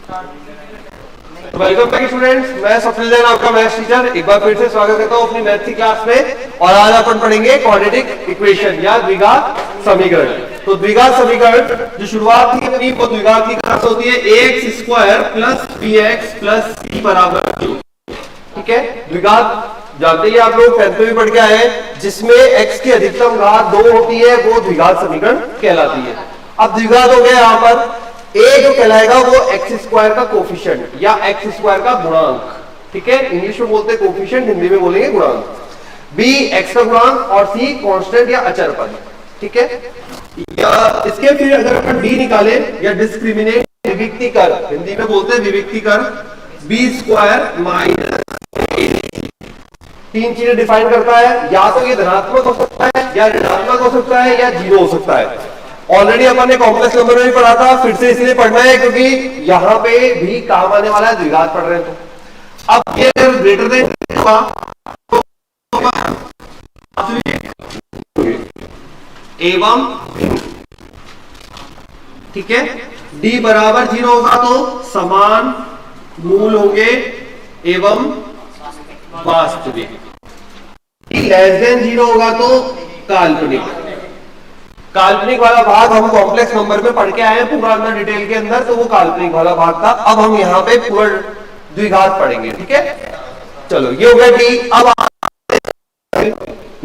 Welcome back students, मैं स्वप्निल जैन आपका maths teacher एक बार फिर से स्वागत करता हूं अपनी मैथ की क्लास में। और आज अपन पढ़ेंगे क्वाड्रेटिक इक्वेशन या द्विघात समीकरण। तो द्विघात समीकरण जो शुरुआत थी अपनी वो द्विघात की कहां से होती है, ax square plus bx plus c बराबर 0। ठीक है, द्विघात जानते ही आप लोग 10th में भी पढ़ के आए हैं, जिसमें x की अधिकतम घात 2 होती है वो द्विघात समीकरण कहलाती है। अब द्विघात हो गया यहाँ पर a जो कहलाएगा वो एक्स स्क्वायर का कोफिशिएंट या एक्स स्क्वायर का गुणांक। ठीक है, इंग्लिश में बोलते हैं कोफिशिएंट, हिंदी में बोलेंगे गुणांक। b x का गुणांक और c कांस्टेंट या अचर पद। ठीक है, या इसके फिर अगर अपन d निकाले या डिस्क्रिमिनेट विविक्ति कर, हिंदी में बोलते हैं विविक्ति कर, b स्क्वायर माइनस तीन चीजें डिफाइन करता है, या तो ये धनात्मक हो सकता है या ऋणात्मक हो सकता है या जीरो हो सकता है। ऑलरेडी अपन ने कॉम्प्लेक्स नंबर में भी पढ़ा था, फिर से इसलिए पढ़ना है क्योंकि यहां पे भी काम आने वाला है, द्विघात पढ़ रहे हैं। तो अब ये अगर ग्रेटर देन एवं, ठीक है, d बराबर 0 होगा तो समान मूल होंगे एवं वास्तविक, लेस देन 0 होगा तो काल्पनिक। काल्पनिक वाला भाग हम कॉम्प्लेक्स नंबर में पढ़ के आए हैं पूरा अंदर डिटेल के अंदर, तो वो काल्पनिक वाला भाग था। अब हम यहाँ पे पूरा द्विघात पढ़ेंगे। ठीक है, चलो ये हो गया d। अब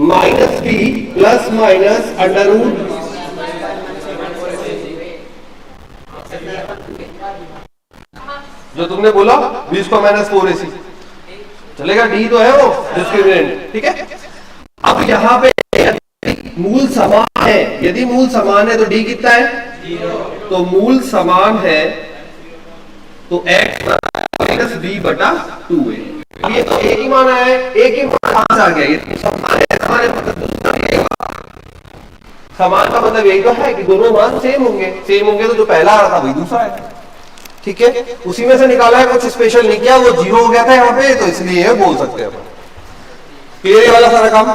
minus b plus minus under root जो तुमने बोला 20 को माइनस 4ac चलेगा, d तो है वो डिस्क्रिमिनेंट। ठीक है, अब यहाँ पे मूल समान है, यदि मूल समान है तो d कितना है 0। तो मूल समान है तो x माइनस b बटा 2 है। ये तो एक ही मान आया है, एक ही मान कहां से आ गया, ये तो समान है, समान का मतलब यही तो है कि दोनों मान सेम होंगे, सेम होंगे तो जो पहला आ रहा था वही दूसरा है। ठीक है, उसी में से निकाला है, कुछ स्पेशल नहीं किया, वो 0 हो गया था यहाँ पे तो इसलिए बोल सकते हैं। क्लियर वाला सारा काम।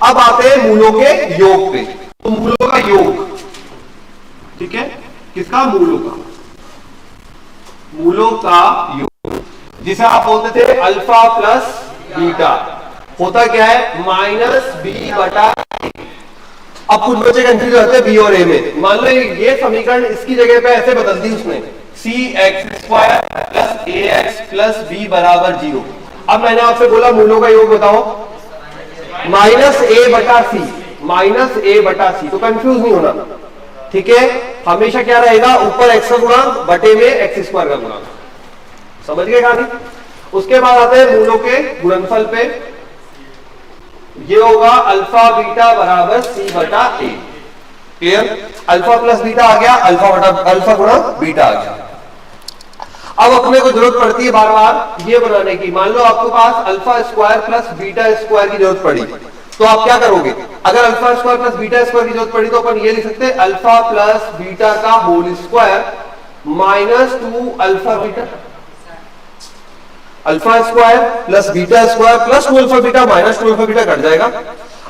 अब आते हैं मूलों के योग पे। तो मूलों का योग, ठीक है, किसका, मूलों का, मूलों का योग जिसे आप बोलते थे अल्फा प्लस बीटा, होता क्या है माइनस बी बटा ए। अब कुछ बच्चे कंफ्यूज होते हैं बी और ए में। मान लो ये समीकरण इसकी जगह पे ऐसे बदल दी उसने, सी एक्स स्क्वायर प्लस ए एक्स प्लस बी बराबर 0। अब मैंने आपसे बोला मूलों का योग बताओ, माइनस ए बटा सी, माइनस ए बटा सी, तो कंफ्यूज नहीं होना। ठीक है, हमेशा क्या रहेगा, ऊपर एक्स का गुणांक बटे में एक्स स्क्वायर का गुणांक। समझ गए कहानी। उसके बाद आते हैं मूलों के गुणनफल पे। ये होगा अल्फा बीटा बराबर सी बटा ए। क्लियर, अल्फा प्लस बीटा आ गया, अल्फा बटा अल्फा गुणा बीटा आ गया। अब अपने को जरूरत पड़ती है बार बार ये बनाने की। मान लो आपके पास alpha square plus beta square की जरूरत पड़ी, तो आप क्या करोगे, अगर alpha square plus beta square की जरूरत पड़ी तो अपन ये लिख सकते हैं अल्फा प्लस बीटा का whole square minus 2 alpha beta, alpha square plus beta square plus 2 alpha beta minus 2 alpha beta cut जाएगा।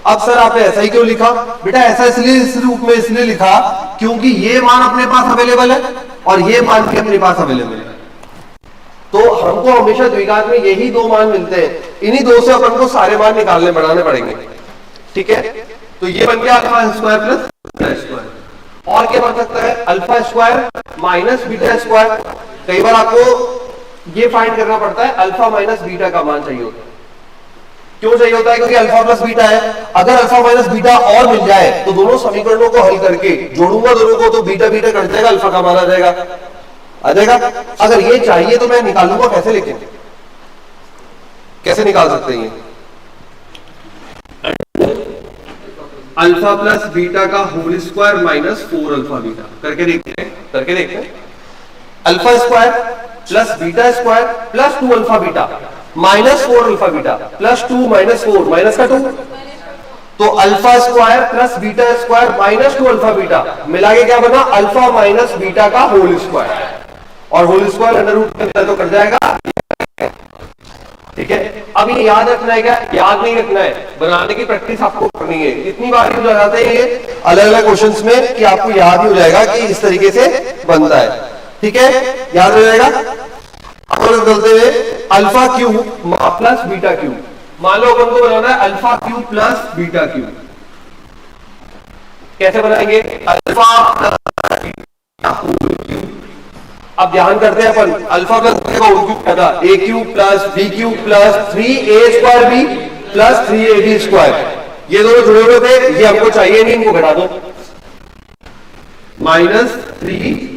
अब सर आपने ऐसा ही क्यों लिखा, बेटा ऐसा इसलिए इस रूप में इसलिए लिखा क्योंकि ये मान अपने पास अवेलेबल है और ये मान भी अपने पास अवेलेबल है। तो हमको हमेशा द्विघात में यही दो मान मिलते हैं, इन्हीं दो से अपन को सारे मान निकालने बढ़ाने पड़ेंगे। ठीक है, तो ये बन गया alpha square plus beta square. और क्या बन सकता है, alpha square minus beta square. कई बार आपको ये फाइंड करना पड़ता है अल्फा माइनस बीटा का मान चाहिए होता है। क्यों चाहिए होता है, क्योंकि अल्फा प्लस बीटा है। अगर अल्फा माइनस बीटा और मिल जाए तो दोनों समीकरणों को हल करके जोड़ूंगा दोनों को तो बीटा बीटा कट जाएगा, अल्फा का मान आ जाएगा। अगर ये चाहिए तो मैं निकालूंगा कैसे, लेकिन कैसे निकाल सकते हैं, अल्फा प्लस बीटा का whole square minus 4 alpha beta करके देखते हैं। Alpha square plus beta square plus 2 alpha beta minus 4 alpha beta plus 2 minus 4 minus का 2, तो alpha square plus beta square minus 2 alpha beta मिला के क्या बना, अल्फा माइनस बीटा का होल स्क्वायर, और होल स्क्वायर अंडर रूट के अंदर तो कट जाएगा। ठीक है, अब ये याद रखना है, क्या याद नहीं रखना है, बनाने की प्रैक्टिस आपको करनी है। इतनी बार यूज हो जाते हैं ये अलग अलग क्वेश्चंस में कि आपको याद ही हो जाएगा कि इस तरीके से बनता है। ठीक है, याद हो जाएगा। और बदलते हुए alpha cube plus beta cube. मान लो अपन को बनाना है alpha cube plus beta cube. कैसे बनाएंगे? Alpha plus beta whole cube. अब ध्यान करते हैं अपन, अल्फा प्लस बीटा का होल क्यूब क्या था? A cube plus B cube plus 3a² B plus 3ab²। ये दोनों जुड़े हुए थे, ये हमको चाहिए नहीं, इनको घटा दो। Minus 3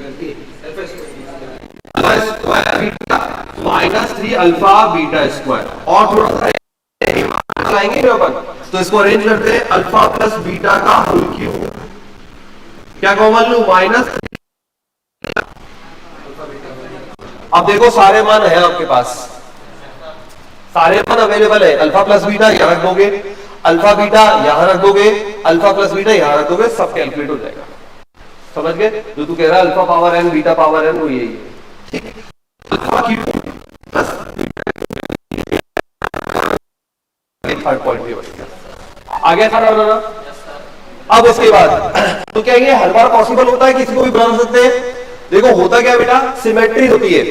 minus 3 alpha beta square. और थोड़ा सा लाएंगे अपन, तो इसको अरेंज करते हैं अल्फा प्लस बीटा का होल क्यूब। क्या कॉमन लू? माइनस। अब देखो सारे मान है आपके पास, सारे मान अवेलेबल है। अल्फा प्लस बीटा यहां रख दोगे, अल्फा बीटा यहां रख दोगे, अल्फा प्लस बीटा यहां रख दोगे, सब कैलकुलेट हो जाएगा। समझ गए? जो तू कह रहा है alpha power N beta power N, वो यही है। ठीक है, अल्फा क्यूब प्लस आ गया सारा बनाना। अब इसके बाद तो क्या ये हर बार पॉसिबल होता है? किसी को भी बना सकते हैं। देखो होता क्या बेटा, सिमेट्री होती है।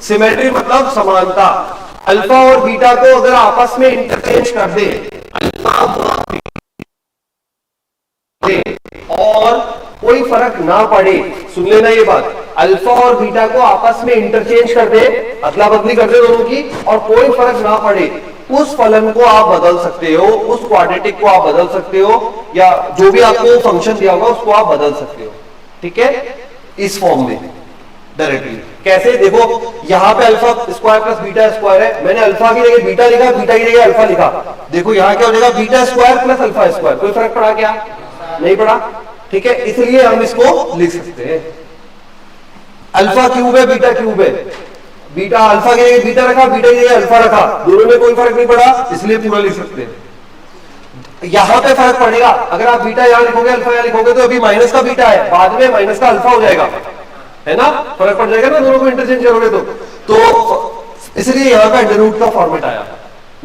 सिमेट्री मतलब समानता। अल्फा और बीटा को अगर आपस में इंटरचेंज कर दे, अल्फा और कोई फर्क ना पड़े, सुन लेना ये बात, अल्फा और बीटा को आपस में इंटरचेंज कर दे, अदला बदली कर दे दोनों की, और कोई फर्क ना पड़े, उस फलन को आप बदल सकते हो, उस क्वाड्रेटिक को आप बदल सकते हो, या जो भी आपको फंक्शन दिया होगा उसको आप बदल सकते हो। ठीक है, इस फॉर्म में डायरेक्टली। कैसे? देखो यहां पे alpha square plus beta square है, मैंने अल्फा की जगह बीटा लिखा, बीटा की जगह अल्फा लिखा। देखो यहां क्या हो जाएगा? Beta square plus alpha square. कोई फर्क पड़ा क्या? नहीं पड़ा। ठीक है, इसलिए हम इसको लिख सकते हैं अल्फा क्यूब है बीटा क्यूब है। बीटा अल्फा की जगह बीटा रखा, बीटा की जगह अल्फा रखा, दोनों में कोई फर्क नहीं पड़ा, इसलिए पूरा लिख सकते हैं। यहां पे फर्क पड़ेगा, अगर आप बीटा यहां लिखोगे अल्फा यहां लिखोगे तो अभी माइनस का बीटा है, बाद में माइनस का अल्फा हो जाएगा, है ना? फर्क पड़ जाएगा ना, दोनों को इंटरचेंज करोगे तो इसलिए यहां पे अंडर रूट का फॉर्मेट आया।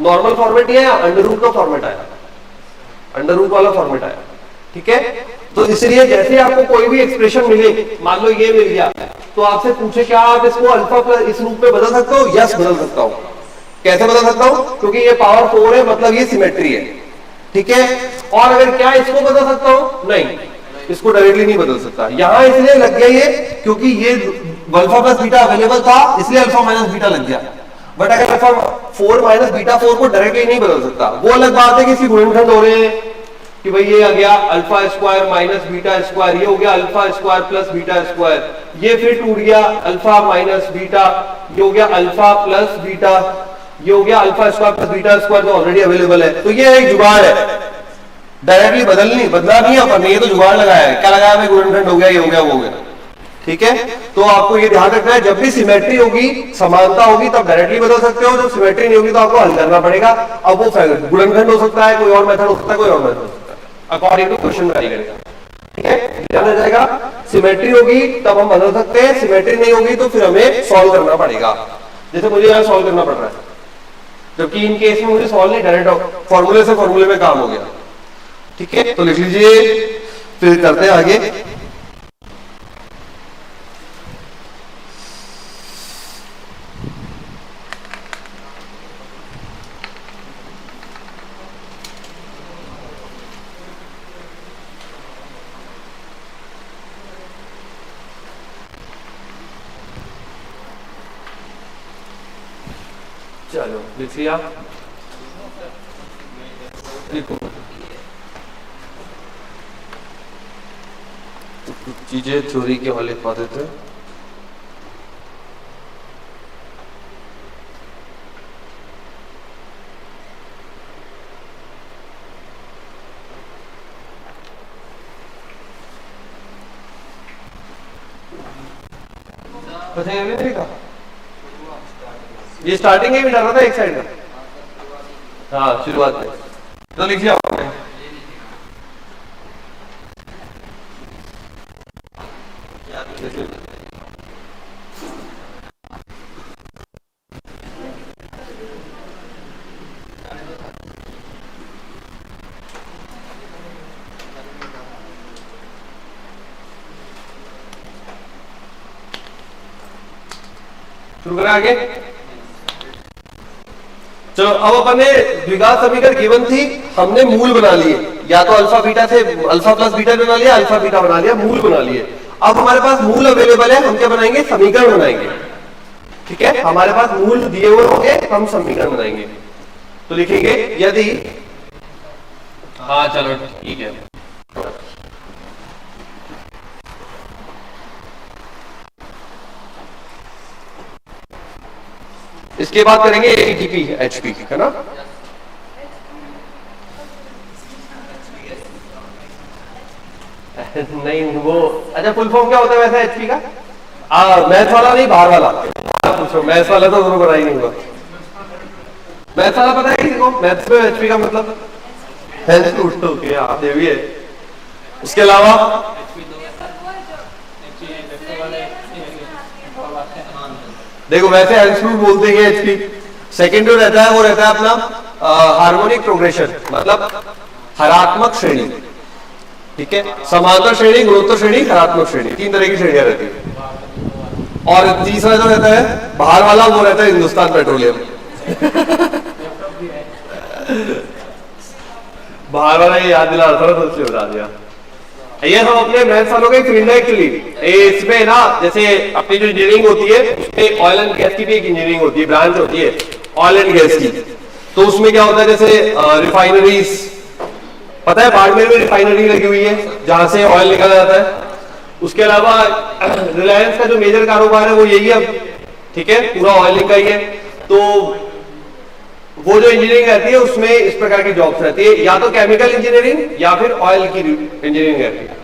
नॉर्मल फॉर्मेट नहीं आया, अंडर रूट का फॉर्मेट आया, अंडर रूट वाला फॉर्मेट आया। ठीक है, तो इसलिए जैसे आपको कोई भी एक्सप्रेशन मिले, मान लो ये मिल गया, तो आपसे पूछे क्या आप इसको अल्फा प्लस इस रूप में बदल सकते हो? यस बदल सकता हूं। कैसे बदल सकता हूं? क्योंकि ये पावर 4 है, मतलब ये सिमेट्री है। ठीक है, और अगर क्या इसको बदल सकता हूं? नहीं, इसको डायरेक्टली नहीं बदल सकता। यहां इसलिए लग गया ये क्योंकि ये अल्फा प्लस बीटा अवेलेबल था, इसलिए अल्फा माइनस बीटा लग गया। बट अगर अल्फा 4 माइनस बीटा 4 को डायरेक्टली नहीं बदल सकता। वो अलग बात है कि इसकी गुणनखंड हो रहे हैं कि भाई ये आ गया alpha square minus beta square, ये हो गया alpha square plus beta square, ये फिर टूट गया अल्फा माइनस बीटा, ये हो गया अल्फा प्लस बीटा, ये हो गया alpha square plus beta square जो ऑलरेडी अवेलेबल है। तो ये एक जुगाड़ है, डायरेक्टली बदला नहीं अपन ने, ये तो जुगाड़ लगाया है। क्या लगाया? भाई गुणनखंड हो गया, ये हो गया, वो हो गया। ठीक है, तो आपको ये ध्यान रखना है, जब भी सिमेट्री होगी, समानता होगी, तब डायरेक्टली बदल सकते हो। जब सिमेट्री नहीं होगी तो आपको हल करना पड़ेगा। अब वो गुणनखंड हो सकता है, कोई और मेथड हो सकता है, कोई और मेथड हो सकता है, अकॉर्डिंग टू क्वेश्चन वेरी करेगा। ठीक है, ध्यान रह जाएगा। सिमेट्री होगी तब हम बदल सकते हैं, सिमेट्री नहीं होगी तो फिर हमें सॉल्व करना पड़ेगा। जैसे मुझे यहाँ सॉल्व करना पड़ रहा है, जबकि इन केस में मुझे सॉल्व नहीं, डायरेक्ट फॉर्मूले से फॉर्मूले में काम हो गया। ठीक है, तो लिख लीजिए, फिर करते हैं आगे। चलो लिखिए आप, लिखो चीजें थ्योरी के वाले पा देते हैं। ये स्टार्टिंग में भी डर रहा था एक साइड में, हाँ शुरुआत में। तो लिखिए आपने शुरू करें आगे। चलो अब अपन ने द्विघात समीकरण गिवन थी, हमने मूल बना लिए, या तो अल्फा बीटा से अल्फा प्लस बीटा बना लिया, अल्फा बीटा बना लिया, मूल बना लिए। अब हमारे पास मूल अवेलेबल है, हम क्या बनाएंगे, समीकरण बनाएंगे। ठीक है, हमारे पास मूल दिए हुए होंगे, हम समीकरण बनाएंगे। तो लिखेंगे यदि, हाँ चलो ठीक है, इसके बाद करेंगे एटीपी एचपी, है ना। नहीं वो, अच्छा फुल फॉर्म क्या होता है वैसे एचपी का? मैथ वाला नहीं, बाहर वाला पूछो। मैथ वाला तो दोनों पता ही नहीं होगा। मैथ वाला पता है किसी को? मैथ्स में एचपी का मतलब हेल्थ रूट, ओके आप ये भी है। उसके अलावा देखो वैसे हेल्थ रूट बोलते हैं एचपी। सेकेंड जो रहता है वो रहता है अपना हार्मोनिक प्रोग्रेशन, मतलब हरात्मक श्रेणी। ठीक है, समांतर श्रेणी, गुणोत्तर श्रेणी, हरात्मक श्रेणी, 3 तरह की श्रेणियां रहती है। और तीसरा जो रहता है बाहर वाला, वो रहता है हिंदुस्तान पेट्रोलियम। बाहर वाला ये याद दिला रहा था तो इसलिए बता दिया। ये हम अपने मैथ्स वालों का फील्ड है एक्चुअली। इसमें ना जैसे अपनी जो इंजीनियरिंग होती है उसमें ऑयल एंड गैस की भी एक इंजीनियरिंग होती है, ब्रांच होती है ऑयल एंड गैस की। तो उसमें क्या होता है, जैसे रिफाइनरीज, पता है बाड़मेर में रिफाइनरी लगी हुई है जहां से ऑयल निकाला जाता है। उसके अलावा रिलायंस का जो मेजर कारोबार है वो यही है, ठीक है, पूरा ऑयलिंग का ही है। तो वो जो इंजीनियरिंग रहती है उसमें इस प्रकार की जॉब्स रहती है, या तो केमिकल इंजीनियरिंग या फिर ऑयल की इंजीनियरिंग रहती है,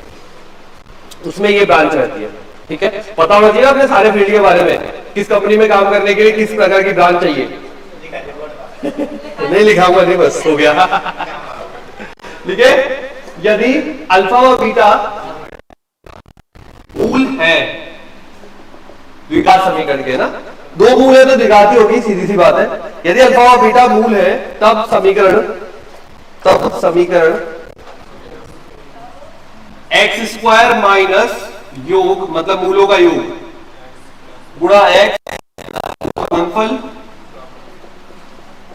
उसमें ये ब्रांच रहती है। ठीक है, पता होना चाहिए अपने सारे फील्ड के बारे में, किस कंपनी में काम करने के लिए किस प्रकार की ब्रांच चाहिए। नहीं लिखाऊंगा, नहीं बस हो गया। ठीक है, यदि अल्फा व बीटा मूल है द्विघात समीकरण के, ना दो मूल है तो द्विघात ही होगी, सीधी सी बात है। यदि अल्फा व बीटा मूल है तब समीकरण एक्स स्क्वायर माइनस योग, मतलब मूलों का योग, गुणा एक्स गुणनफल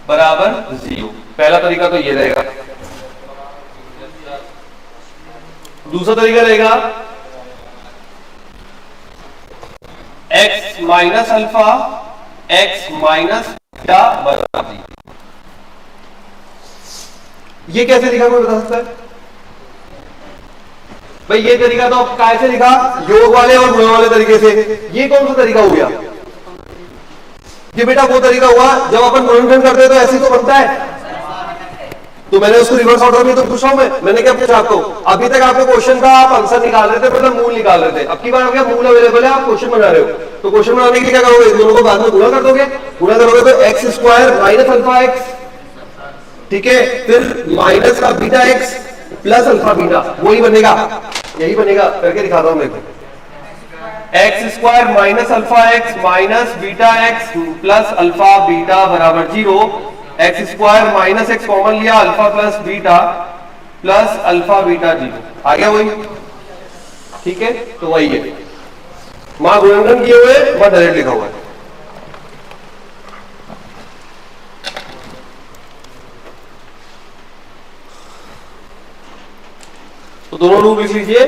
बराबर 0। पहला तरीका तो ये रहेगा। दूसरा तरीका रहेगा x minus alpha x minus beta बराबर 0। ये कैसे लिखा, कोई बता सकता है? भाई ये तरीका तो कैसे लिखा, योग वाले और गुणा वाले तरीके से। ये कौन सा तरीका हो गया? ये बेटा वो तरीका हुआ जब अपन गुणनखंड करते हैं तो ऐसे तो बनता है। तो मैंने उसको रिवर्स ऑर्डर में तो पूछा हूं मैंने क्या पूछा आपको? अभी तक आपके क्वेश्चन का आप आंसर निकाल रहे थे, मतलब मूल निकाल रहे थे। अब की बार हो गया मूल अवेलेबल है, आप क्वेश्चन बना रहे हो। तो क्वेश्चन बनाने के लिए क्या करोगे, दोनों को बाद में गुणा कर दोगे। गुणा करोगे तो x square minus alpha x, ठीक है, फिर माइनस का beta x plus alpha beta, वही बनेगा, यही बनेगा। करके दिखाता हूं मैं, x square minus alpha x minus beta x plus alpha beta बराबर 0। X square minus x common लिया, alpha plus beta plus alpha beta 0 आ गया वही। ठीक है, तो वही है, वहां गुणनखंड किए हुए, वहां डायरेक्ट लिखा हुआ है। तो दोनों रूप लिख लीजिए,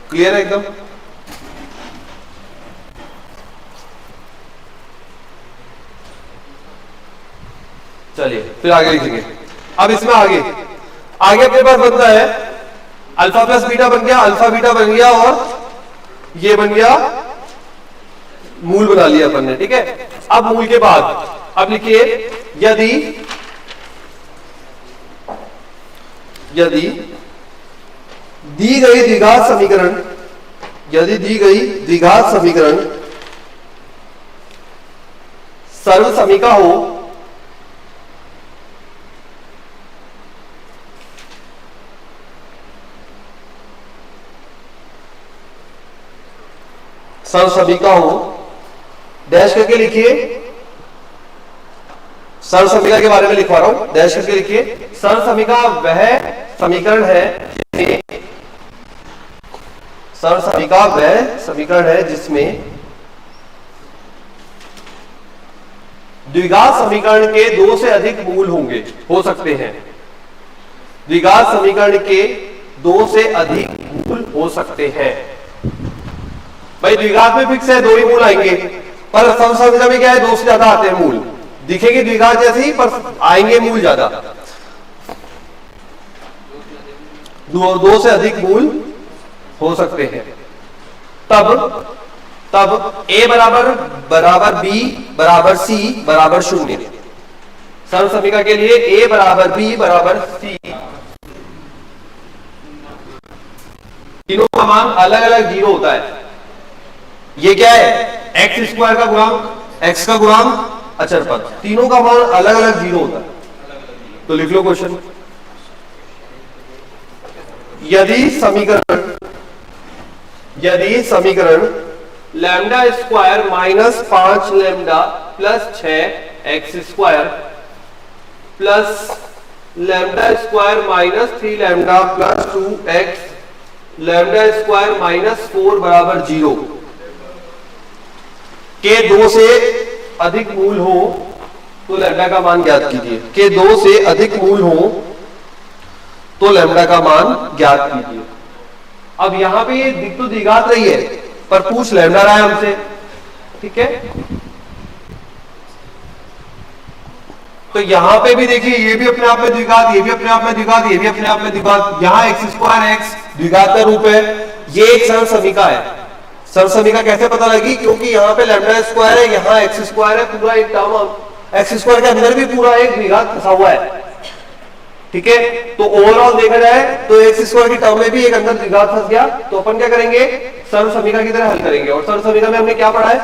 क्लियर है एकदम। चलिए फिर आगे लिखेंगे। अब इसमें आगे अपने पास बनता है अल्फा प्लस बीटा बन गया, अल्फा बीटा बन गया, और ये बन गया मूल बना लिया अपन ने। ठीक है, अब मूल के बाद अब लिखिए यदि दी गई द्विघात समीकरण, यदि दी गई द्विघात समीकरण सर्वसमीका हो, सर्वसमीका हो, डैश करके लिखिए, सर्वसमीका के बारे में लिखवा रहा हूं, डैश करके लिखिए। सर्वसमीका वह समीकरण है, सर्वसमीका वह समीकरण है जिसमें द्विघात समीकरण के दो से अधिक मूल होंगे, हो सकते हैं। द्विघात समीकरण के दो से अधिक मूल हो सकते हैं। भाई द्विघात में फिक्स है दो ही मूल आएंगे, पर समसंख्या में क्या है, दो से ज्यादा आते हैं मूल। दिखेंगे द्विघात जैसे ही, पर आएंगे मूल ज्यादा। दो से अधिक मूल हो सकते हैं। तब a बराबर b बराबर c बराबर 0। सरल समीकरण के लिए a बराबर b बराबर c, तीनों का मान अलग अलग 0 होता है। ये क्या है, एक्स स्क्वायर का गुणांक, एक्स का गुणांक, अचर पद, तीनों का मान अलग अलग 0 होता है। तो लिख लो क्वेश्चन। यदि समीकरण lambda square minus 5 lambda plus 6 x square plus lambda square minus 3 lambda plus 2 x lambda square minus 4 बराबर 0 के दो से अधिक मूल हो तो लैम्डा का मान ज्ञात कीजिए। के दो से अधिक मूल हो तो लैम्डा का मान ज्ञात कीजिए। अब यहां पे ये दिख तो द्विघात रही है, पर पूछ लैम्डा रहा है हमसे, ठीक है। तो यहां पे भी देखिए, ये भी अपने आप में द्विघात, ये भी अपने आप में द्विघात, ये भी अपने आप में द्विघात। यहां एक्स स्क्वायर एक्स द्विघात का रूप है। ये एक सरल समीकरण है। सरल समीकरण कैसे पता लगी, क्योंकि यहाँ पे लैम्डा स्क्वायर है, यहाँ एक्स स्क्वायर है, पूरा एक टर्म एक्स स्क्वायर के अंदर भी पूरा एक द्विघात फंसा हुआ है, ठीक है। तो ओवरऑल देखा जाए तो एक्स स्क्वायर की टर्म में भी एक अंदर द्विघात फंस गया। तो अपन क्या करेंगे, सरल समीकरण की तरह हल करेंगे। और सरल समीकरण में हमने क्या पढ़ा है,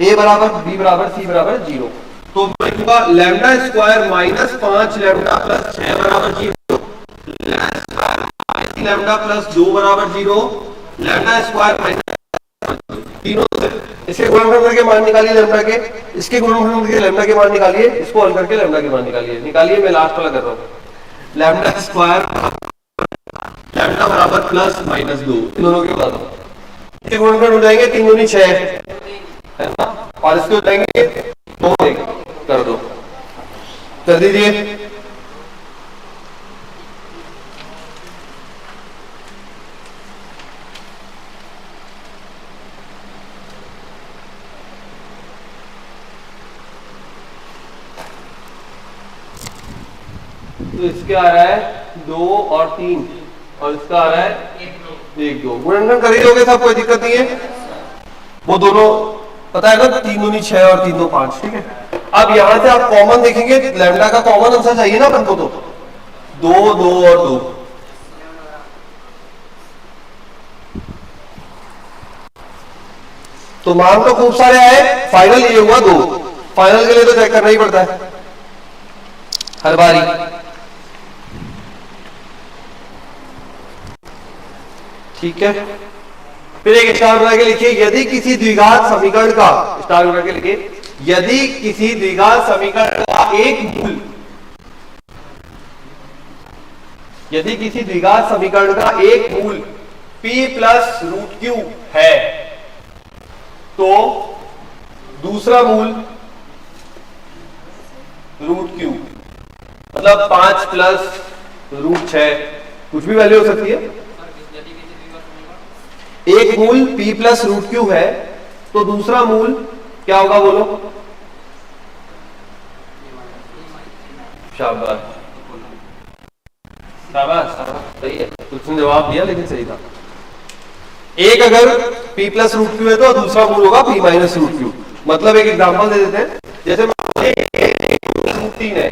a बराबर b बराबर c बराबर 0। तो मैं लिखूंगा lambda square minus 5 lambda plus 6 बराबर 0, लैम्डा प्लस 2 बराबर 0, लैम्डा स्क्वायर माइनस तीनों से इसके गुणनखंड करके मान निकालिए लैम्डा के, इसके गुणनखंड करके लैम्डा के मान निकालिए, इसको हल करके लैम्डा के मान निकालिए। मैं लास्ट वाला कर रहा हूं। लैम्डा स्क्वायर लैम्डा बराबर प्लस माइनस 2, इन दोनों के बता दो। इसके गुणनखंड हो जाएंगे 3 दूनी 6 है ना, और इसके हो जाएंगे 2 कर दो, कर दीजिए। तो इसके आ रहा है 2 और 3, और इसका आ रहा है 1 2। गुणनखंड कर ही दोगे सब, कोई दिक्कत नहीं है। वो दोनों पता है ना, 3 दूनी 6 और 3 2 5, ठीक है। अब यहां से आप कॉमन देखेंगे, लैम्डा का कॉमन आंसर चाहिए ना अपन को, तो 2 2 और 2। तो मान तो खूब सारे आए, फाइनल ये हुआ 2। फाइनल के लिए तो चेक करना ही पड़ता है हर बारी। ठीक है, फिर एक स्टार बना के लिखिए, यदि किसी द्विघात समीकरण का, स्टार बना के लिखिए, यदि किसी द्विघात समीकरण का एक मूल, यदि किसी द्विघात समीकरण का एक मूल p प्लस रूट क्यू है, तो दूसरा मूल रूट क्यू, मतलब 5 प्लस रूट 6, कुछ भी वैल्यू हो सकती है। एक मूल p प्लस रूट क्यू है, तो दूसरा मूल क्या होगा, बोलो। शाबाश शाबाश, सही है, तुमने जवाब दिया लेकिन सही था। एक अगर p प्लस रूट क्यू है तो दूसरा मूल होगा p माइनस रूट क्यू। मतलब एक एग्जांपल दे देते हैं, जैसे रूट 3 है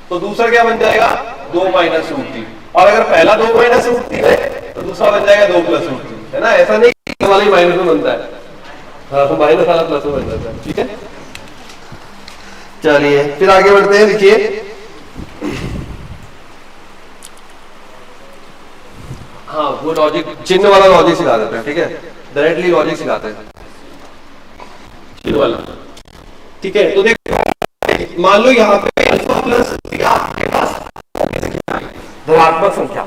तो दूसरा क्या बन जाएगा, 2 माइनस रूट 3। और अगर पहला 2 माइनस रूट 3 है तो दूसरा बन जाएगा 2 प्लस रूट 3, है ना। ऐसा नहीं वाला ही माइनस में बनता है, हाँ, तो माइनस वाला प्लस में बन जाता है, ठीक है। चलिए फिर आगे बढ़ते हैं, लिखिए। हाँ, वो लॉजिक, चिन्ह वाला लॉजिक सिखा देते हैं, ठीक है। डायरेक्टली लॉजिक सिखाते हैं, चिन्ह वाला, ठीक है। तो देखो, मान लो यहाँ पे अल्फा प्लस आपके पास धनात्मक संख्या,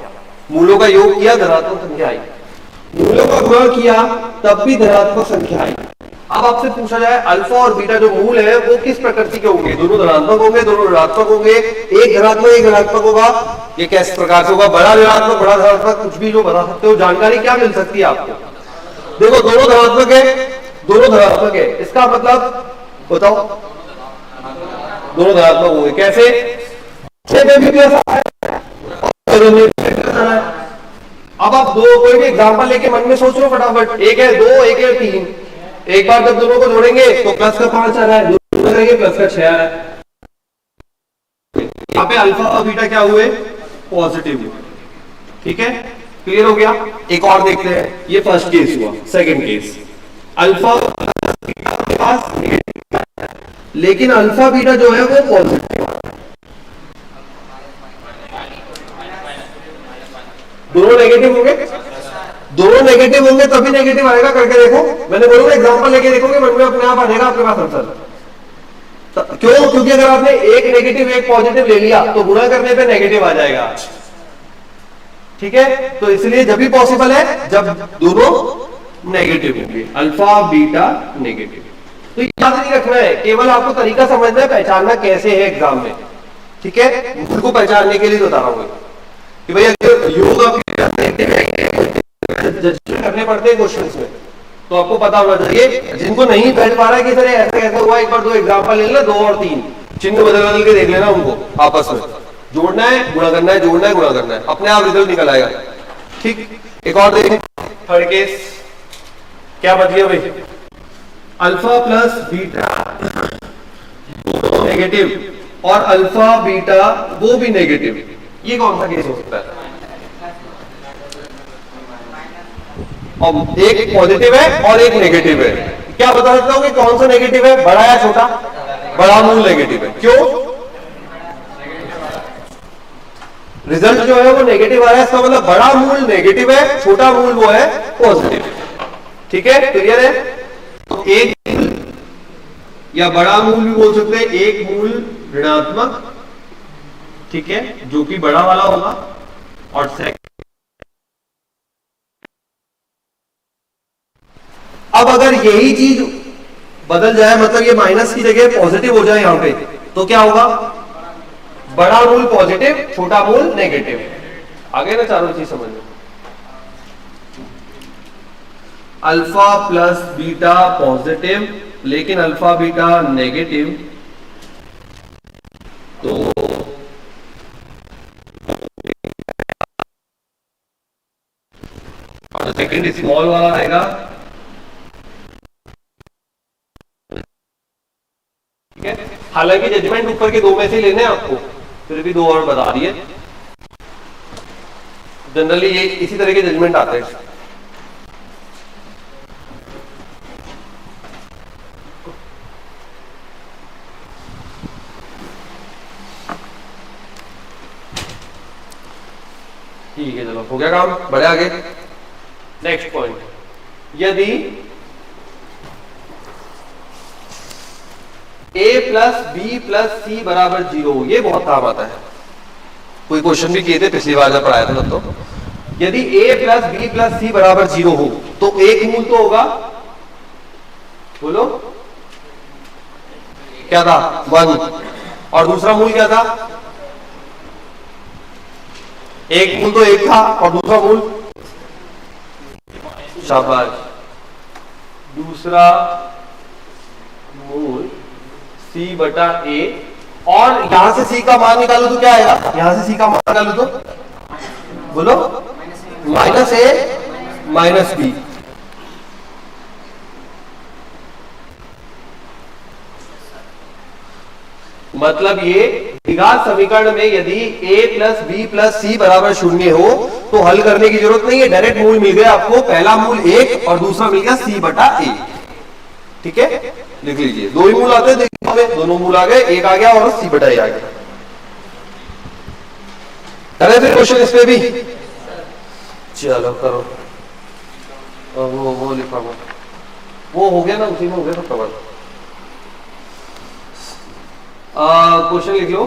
मूलों का योग किया, धनात्मक संख्या आई। मूलों का गुणा किया, तब भी धनात्मक संख्या आई। अब आपसे पूछा जाए अल्फा और बीटा जो मूल है वो किस प्रकृति के होंगे, दोनों धनात्मक होंगे, दोनों ऋणात्मक होंगे, एक धनात्मक एक ऋणात्मक होगा, ये किस प्रकार से होगा, बड़ा ऋणात्मक बड़ा धनात्मक, कुछ भी जो बता सकते हो, जानकारी क्या मिल सकती है आपको। देखो दोनों धनात्मक है, दोनों धनात्मक है, इसका मतलब बताओ दोनों धनात्मक होंगे कैसे, अब आप दो कोई भी एग्जांपल लेके मन में सोच लो फटाफट, एक है 2 एक है 3, एक बार जब दोनों को जोड़ेंगे तो प्लस का 5 आ रहा है, दोनों करेंगे प्लस का 6 आ रहा है। यहाँ पे अल्फा और बीटा क्या हुए, पॉजिटिव हुए। ठीक है, क्लियर हो गया। एक और देखते हैं, ये फर्स्ट केस हुआ। सेकंड केस, अल्फा के पास नेगेटिव, लेकिन अल्फा बीटा जो है वो पॉजिटिव, दोनों नेगेटिव होंगे, दोनों नेगेटिव होंगे तभी नेगेटिव आएगा, करके देखो। मैंने बोलूंगा एग्जांपल लेके देखोगे, मन में अपने आप आ जाएगा आपके पास आंसर। क्यों, क्योंकि अगर आपने एक नेगेटिव एक पॉजिटिव ले लिया तो गुणा करने पे नेगेटिव आ जाएगा। ठीक है, तो इसलिए जब भी पॉसिबल है जब दोनों नेगेटिव होंगे, अल्फा बीटा नेगेटिव। तो याद नहीं रखना है, केवल आपको तरीका समझना है, पहचानना कैसे है एग्जाम में। ठीक है, मूल को पहचानने के लिए बता रहा हूं कि भाई अगर योग करने पड़ते हैं क्वेश्चन में, तो आपको पता होना चाहिए। जिनको नहीं बैठ पा रहा है कि सर ऐसा कैसे हुआ, एक बार दो एग्जांपल ले लेना, 2 और 3 चिन्ह बदल बदल के देख लेना, उनको आपस में जोड़ना है, गुणा करना है, जोड़ना है, गुणा करना है, अपने आप रिजल्ट निकल आएगा। ठीक, एक और देखें, थर्ड केस क्या बच गया भाई, अल्फा प्लस बीटा नेगेटिव और अल्फा बीटा वो भी नेगेटिव, ये कौन सा केस हो सकता है। और एक पॉजिटिव है और एक नेगेटिव है, क्या बता सकता हूं कि कौन सा नेगेटिव है, बड़ा या छोटा, बड़ा मूल नेगेटिव है। क्यों, रिजल्ट जो है वो नेगेटिव आ रहा है, इसका मतलब बड़ा मूल नेगेटिव है, छोटा मूल वो है पॉजिटिव। ठीक है, क्लियर है। तो एक या बड़ा मूल भी बोल सकते हैं, एक मूल ऋणात्मक, ठीक है, जो कि बड़ा वाला होगा, और सेकंड। अब अगर यही चीज बदल जाए, मतलब ये माइनस की जगह पॉजिटिव हो जाए यहां पे, तो क्या होगा, बड़ा मूल पॉजिटिव, छोटा मूल नेगेटिव। आगे ना चारों चीज समझ लो, अल्फा प्लस बीटा पॉजिटिव लेकिन अल्फा बीटा नेगेटिव, तो सेकंड स्मॉल वाला आएगा, ठीक है। हालांकि जजमेंट ऊपर के 2 में से लेने आपको, फिर भी 2 और बता दिए। जनरली ये इसी तरह के जजमेंट आते हैं। ठीक है, चलो हो गया काम, बढ़े आगे। नेक्स्ट पॉइंट, यदि a प्लस बी प्लस सी बराबर 0, ये बहुत काम आता है, कोई क्वेश्चन भी किए थे पिछली बार जब पढ़ाया था तब। तो यदि a प्लस बी प्लस सी बराबर 0 हो तो एक मूल तो होगा, बोलो क्या था, 1, और दूसरा मूल क्या था, एक मूल तो 1 था और दूसरा मूल, शाबाश, दूसरा मूल c बटा a, और यहां से c का मान निकालो तो क्या आएगा, यहां से c का मान निकालो तो बोलो माइनस a माइनस b। मतलब ये द्विघात समीकरण में यदि a प्लस बी प्लस सी बराबर 0 हो तो हल करने की जरूरत नहीं है, डायरेक्ट मूल मिल गया आपको, पहला मूल 1 और दूसरा मिल गया c बटा a। ठीक है, लिख लीजिए, 2 ही मूल आते हैं, देखिए दोनों मूल आ गए, 1 आ गया और c बटा a आ गया। करें फिर क्वेश्चन इस पे भी, चलो करो। वो लिखा वो हो गया ना, उसी में हो गया सब कवर। क्वेश्चन लिख लो,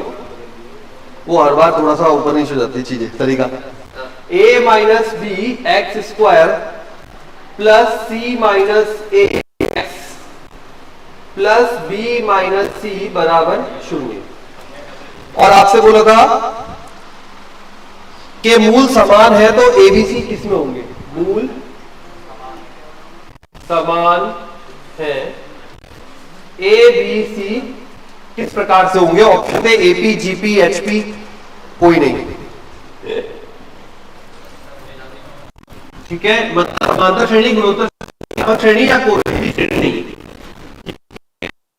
वो हर बार थोड़ा सा ऊपर नीचे हो जाती है चीजें, तरीका। a minus B x square plus C minus A x plus B minus C बराबर 0। और आपसे बोला था कि मूल समान है तो एबीसी किस में होंगे? मूल समान है, ए बी सी किस प्रकार से होंगे? ऑप्शन थे एपी, जीपी, एचपी, कोई नहीं। ठीक है, मतलब समांतर श्रेणी, गुणोत्तर श्रेणी या कोई श्रेणी नहीं।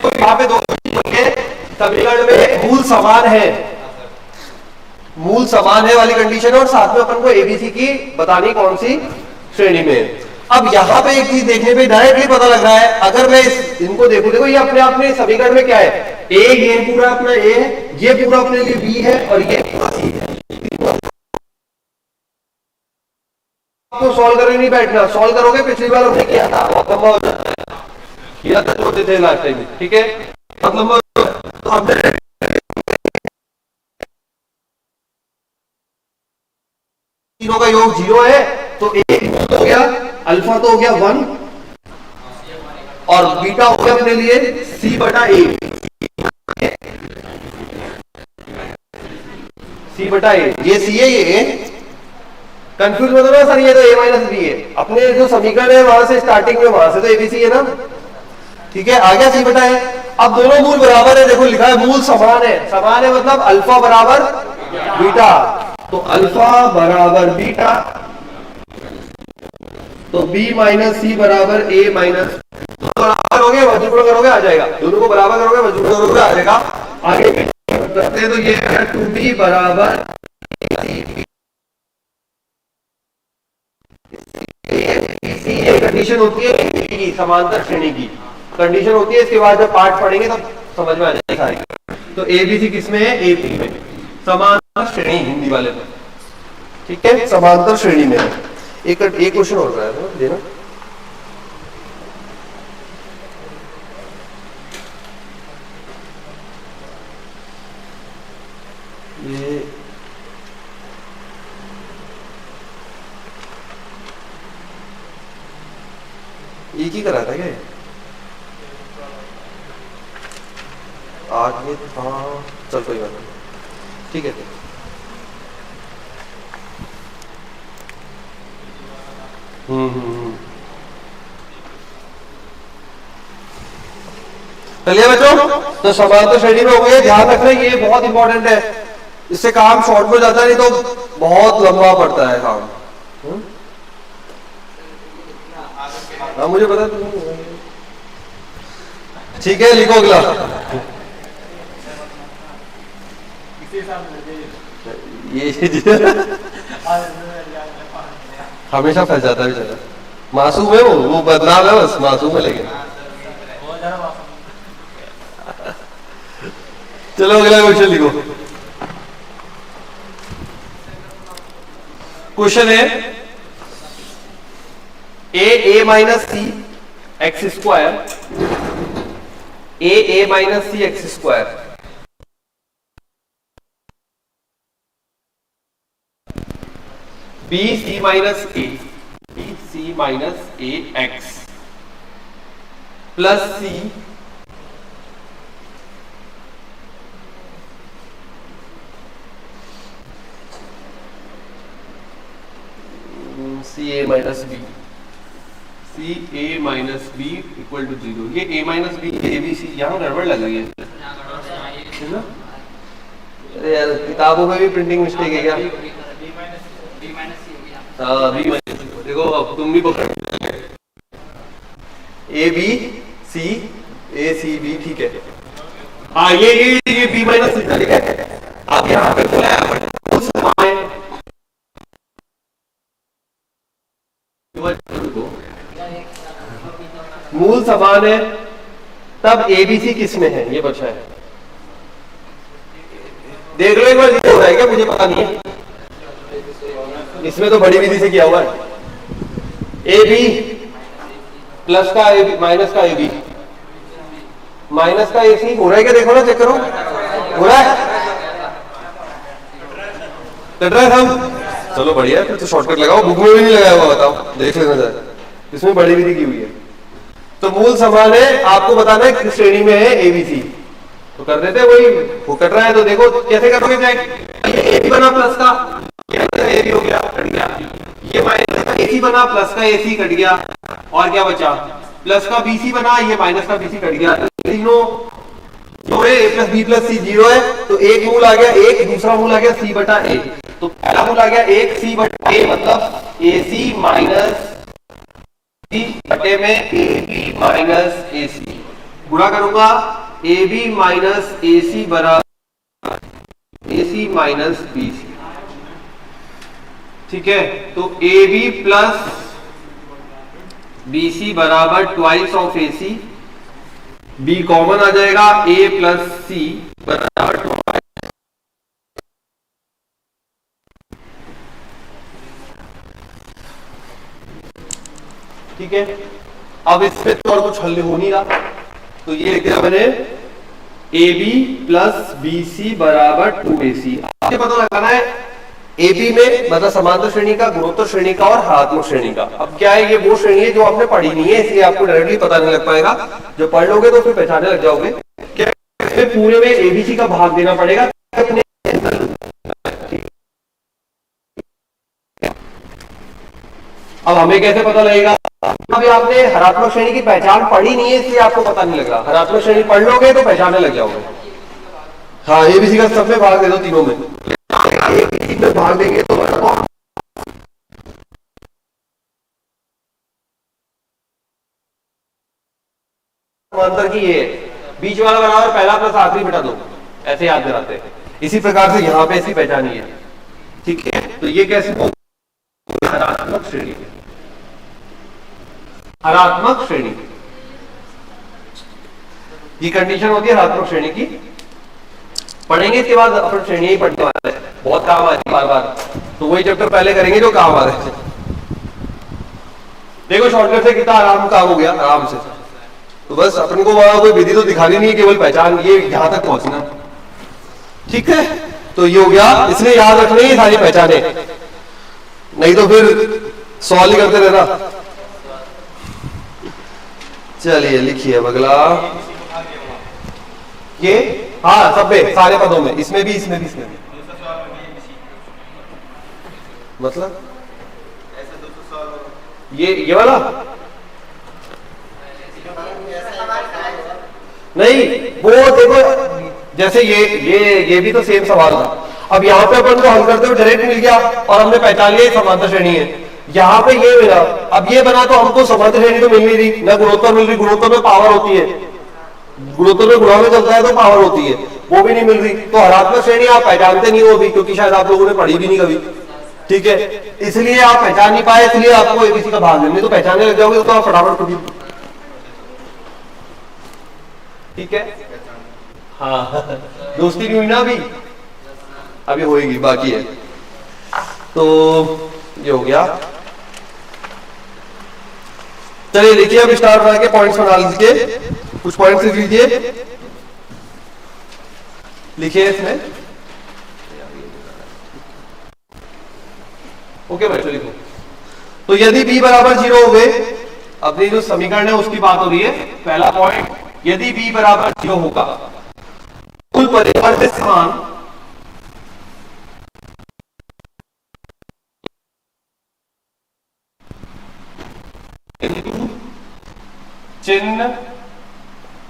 तो यहाँ पे दो समीकरण में मूल समान है, मूल समान है वाली कंडीशन है और साथ में अपन को एबीसी की बतानी कौन सी श्रेणी में। अब यहां पे एक चीज देखने पे डायरेक्टली पता लग रहा है, अगर मैं इनको देखूं, देखो ये अपने आप में समीकरण में क्या है? ए, ये पूरा अपना ए है, ये पूरा अपने लिए बी है और ये पूरा सी है। आपको सॉल्व करने नहीं बैठना, सॉल्व करोगे पिछली बार हमने किया था बहुत लंबा हो जाता है, किया था छोटे थे लास्ट टाइम। ठीक है, मतलब तीनों का योग 0 है तो एक हो गया, अल्फा तो हो गया 1 और बीटा हो गया अपने लिए c बटा a। c बटा a, ये c है, ये a। कंफ्यूज मत होना सर, ये तो a माइनस बी है। अपने जो समीकरण है वहां से स्टार्टिंग में, वहां से तो एबीसी है ना। ठीक है, आ गया c बटा a। अब दोनों मूल बराबर है, देखो लिखा है मूल समान है। समान है मतलब अल्फा बराबर बीटा, तो अल्फा बराबर बीटा, तो b माइनस सी बराबर a माइनस, बराबर हो गया, वजूद करोगे आ जाएगा, दोनों को बराबर करोगे वजूद करोगे आ जाएगा। आगे करते हैं तो ये है 2b बराबर ये कंडीशन होती है समांतर श्रेणी की कंडीशन होती है। इसके बाद जब पार्ट पढ़ेंगे तब समझ में आ जाएगा सारी। तो एबीसी किसमें है? एबी में, समांतर श्रेणी हिंदी वाले में। ठीक है, समांतर श्रेणी में है। एक क्वेश्चन और रहा है देना। ये एक ही करा था क्या? आगे था, चल कोई बात नहीं, ठीक है। चलिए बच्चों, तो समांतर श्रेणी में हो गए। ध्यान रखना ये बहुत इंपॉर्टेंट है, इससे काम शॉर्ट में जाता है, नहीं तो बहुत लंबा पड़ता है काम। हाँ मुझे पता, ठीक है, लिखो अगला। ये हमेशा फंस जाता है बेचारा, मासूम है वो बदनाम है बस, मासूम है लेकिन। चलो अगला क्वेश्चन लिखो। क्वेश्चन है A minus C x square, A minus C x square B C minus A x plus C A minus B, C A minus B equal to 0। ये A minus B A B C, यहाँ गड़बड़ लग रही है ना? अरे यार किताबों में भी प्रिंटिंग मिस्टेक है क्या? हाँ बी माइनस, देखो अब तुम भी पकड़, ए बी सी, ए सी बी, ठीक है। हाँ ये बी माइनस सी, ठीक है। अब यहाँ पे बोला है मूल समान है, तब एबीसी किस में है ये बचा है। देख लो एक बार, हो रहा है क्या? मुझे पता नहीं है, इसमें तो बड़ी विधि से किया हुआ है। ए बी प्लस का ए बी माइनस का ए बी माइनस का ए सी हो रहा है क्या? देखो ना, चेक करो, हो रहा है, लग रहा है हम। चलो बढ़िया, फिर तो शॉर्टकट लगाओ, बुक में भी नहीं लगाया हुआ, बताओ, देख लेना जरा, इसमें बड़ी विधि की हुई है। तो मूल समान है, आपको बताना है किस श्रेणी में है एबीसी, तो कर देते वही, वो कट रहा है तो देखो कैसे करोगे, ए बी बना प्लस का ए बी हो गया, कट गया, ये माइनस का एसी बना प्लस का एसी कट गया, और क्या बचा, प्लस का बीसी बना, ये माइनस का बीसी कट गया, तीनों जो है ए प्लस बी प्लस सी 0 है, तो एक मूल आ गया एक, दूसरा मूल आ गया सी बटा ए, तो पहला मूल आ गया एक सी बटा ए, मतलब ए सी माइनस सी बटे में ए बी माइनस ए सी, गुणा करूंगा ए बी माइनस ए सी बराबर ए सी माइनस बी सी, ठीक है। तो A B plus B C बराबर twice of A C, B common आ जाएगा, ए प्लस सी बराबर ट्वाइस, ठीक है। अब इसमें तो और कुछ हल हो नहीं रहा, तो ये लिख दिया मैंने A B plus B C बराबर 2ac। आपको पता लगाना है ए बी में मतलब समांतर श्रेणी का, गुणोत्तर श्रेणी का और हरात्मक श्रेणी का। अब क्या है, ये वो श्रेणी है जो आपने पढ़ी नहीं है, इसलिए आपको डायरेक्टली पता नहीं लग पाएगा, जो पढ़ लोगे तो फिर पहचानने लग जाओगे। क्या इसमें पूरे में एबीसी का भाग देना पड़ेगा, अब हमें कैसे पता लगेगा, अभी आपने हरात्मक श्रेणी की पहचान पढ़ी नहीं है, इसलिए आपको पता नहीं लग रहा, हरात्मक श्रेणी पढ़ लोगे तो पहचानने लग जाओगे। हाँ, एबीसी का सब में भाग दे दो, तीनों में में भाग देंगे तो समांतर की ये बीच वाला बराबर पहला प्लस आखिरी बटा दो, ऐसे याद कराते हैं। इसी प्रकार से यहाँ पे ऐसी पहचानी है, ठीक है। तो ये कैसे हरात्मक श्रेणी, हरात्मक श्रेणी की कंडीशन होती है हरात्मक श्रेणी की, पढ़ेंगे इसके बाद अपन श्रेणी ही पढ़ने वाले हैं, बहुत काम आ रही है बार बार, तो वही चैप्टर पहले करेंगे जो काम आ रहे हैं। देखो शॉर्टकट से कितना आराम काम हो गया, आराम से। तो बस अपन को वहां कोई विधि तो दिखानी नहीं है, केवल पहचान, ये यहां तक पहुंचना, ठीक है। तो ये हो गया, इसलिए याद रखना ही सारी पहचाने, नहीं तो फिर सवाल ही करते रहना। चलिए लिखिए अगला, ये हाँ सब में सारे पदों में, इसमें भी इसमें भी इसमें भी, मतलब ये वाला नहीं, वो देखो जैसे ये भी तो सेम सवाल था। अब यहाँ पे अपन को हल करते हुए डायरेक्ट मिल गया और हमने पहचान लिया समांतर श्रेणी है। यहाँ पे ये मिला, अब ये बना तो हमको समांतर श्रेणी तो मिल नहीं रही, ना गुणोत्तर मिल रही, गुणोत्तर में पावर होती है, गुणोत्तर में गुणा में चलता है तो पावर होती है, वो भी नहीं मिल रही। तो हरात्मक श्रेणी आप पहचानते नहीं हो अभी, क्योंकि शायद आप लोगों ने पढ़ी भी नहीं कभी, ठीक है, इसलिए आप पहचान नहीं पाए, इसलिए आपको एबीसी का भाग देने, तो पहचानने लग जाओगे तो आप फटाफट कभी, ठीक है। हाँ दोस्ती नहीं हुई ना अभी होएगी, बाकी है। तो ये हो गया, चलिए लिखिए, अब स्टार बना के पॉइंट्स बना लीजिए, कुछ पॉइंट्स लिख लीजिए, लिखिए इसमें, ओके बच्चों लिखो। तो यदि b बराबर 0 हो गए, अपनी जो समीकरण है उसकी बात हो रही है। पहला पॉइंट, यदि b बराबर 0 होगा, कुल परिवर्तित स्थान चिन्ह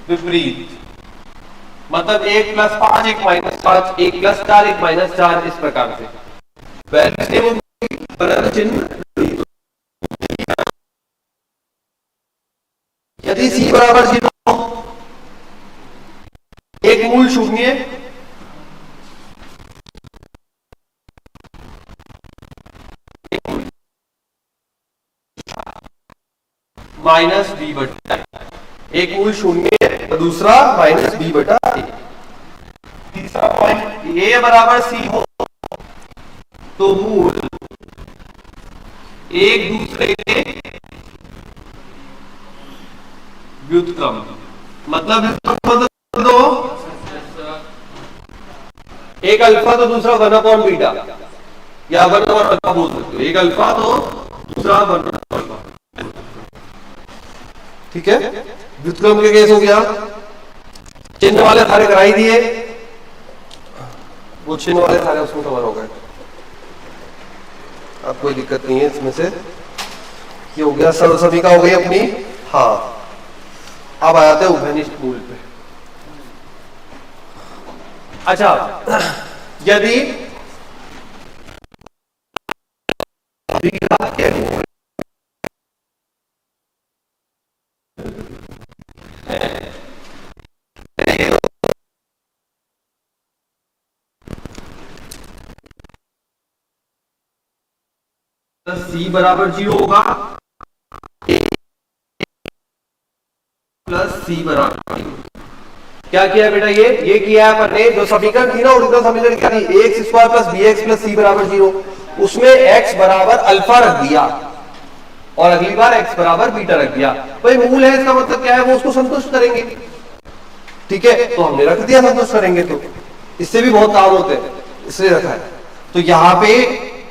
विपरीत, मतलब 1 + 5 1 - 5 1 + 4 1 - 4, इस प्रकार से चिन्ह। यदि c बराबर 0, एक मूल शून्य, माइनस b बटा, एक मूल शून्य दूसरा माइनस b बटा a। तीसरा पॉइंट, a बराबर c हो तो मूल एक दूसरे के व्युत्क्रम, मतलब दो, एक अल्फा तो दूसरा 1/बीटा, या 1/अल्फा बोल सकते हो, एक अल्फा तो दूसरा 1/अल्फा, ठीक है, व्युत्क्रम के केस हो गया, चिन्ह वाले सारे कराई दिए, वो चिन्ह वाले सारे उसमें कवर हो गए, अब कोई दिक्कत नहीं है इसमें से, ये हो गया सभी का हो गई अपनी। हाँ, अब आ जाते हैं उभयनिष्ठ मूल पे। अच्छा, यदि द्विघात के C बराबर 0 होगा प्लस C बराबर 0। क्या किया बेटा, ये किया है अपन ने, जो समीकरण थी ना ओरिजिनल समीकरण क्या थी, ax square plus bx plus c बराबर 0, उसमें x बराबर अल्फा रख दिया और अगली बार x बराबर बीटा रख दिया। भाई मूल है, इसका मतलब क्या है, वो उसको संतुष्ट करेंगे। ठीक है, तो हमने रख दिया संतुष्ट करेंगे, तो इससे भी बहुत काम होते हैं, इसलिए रखा है। तो यहाँ पे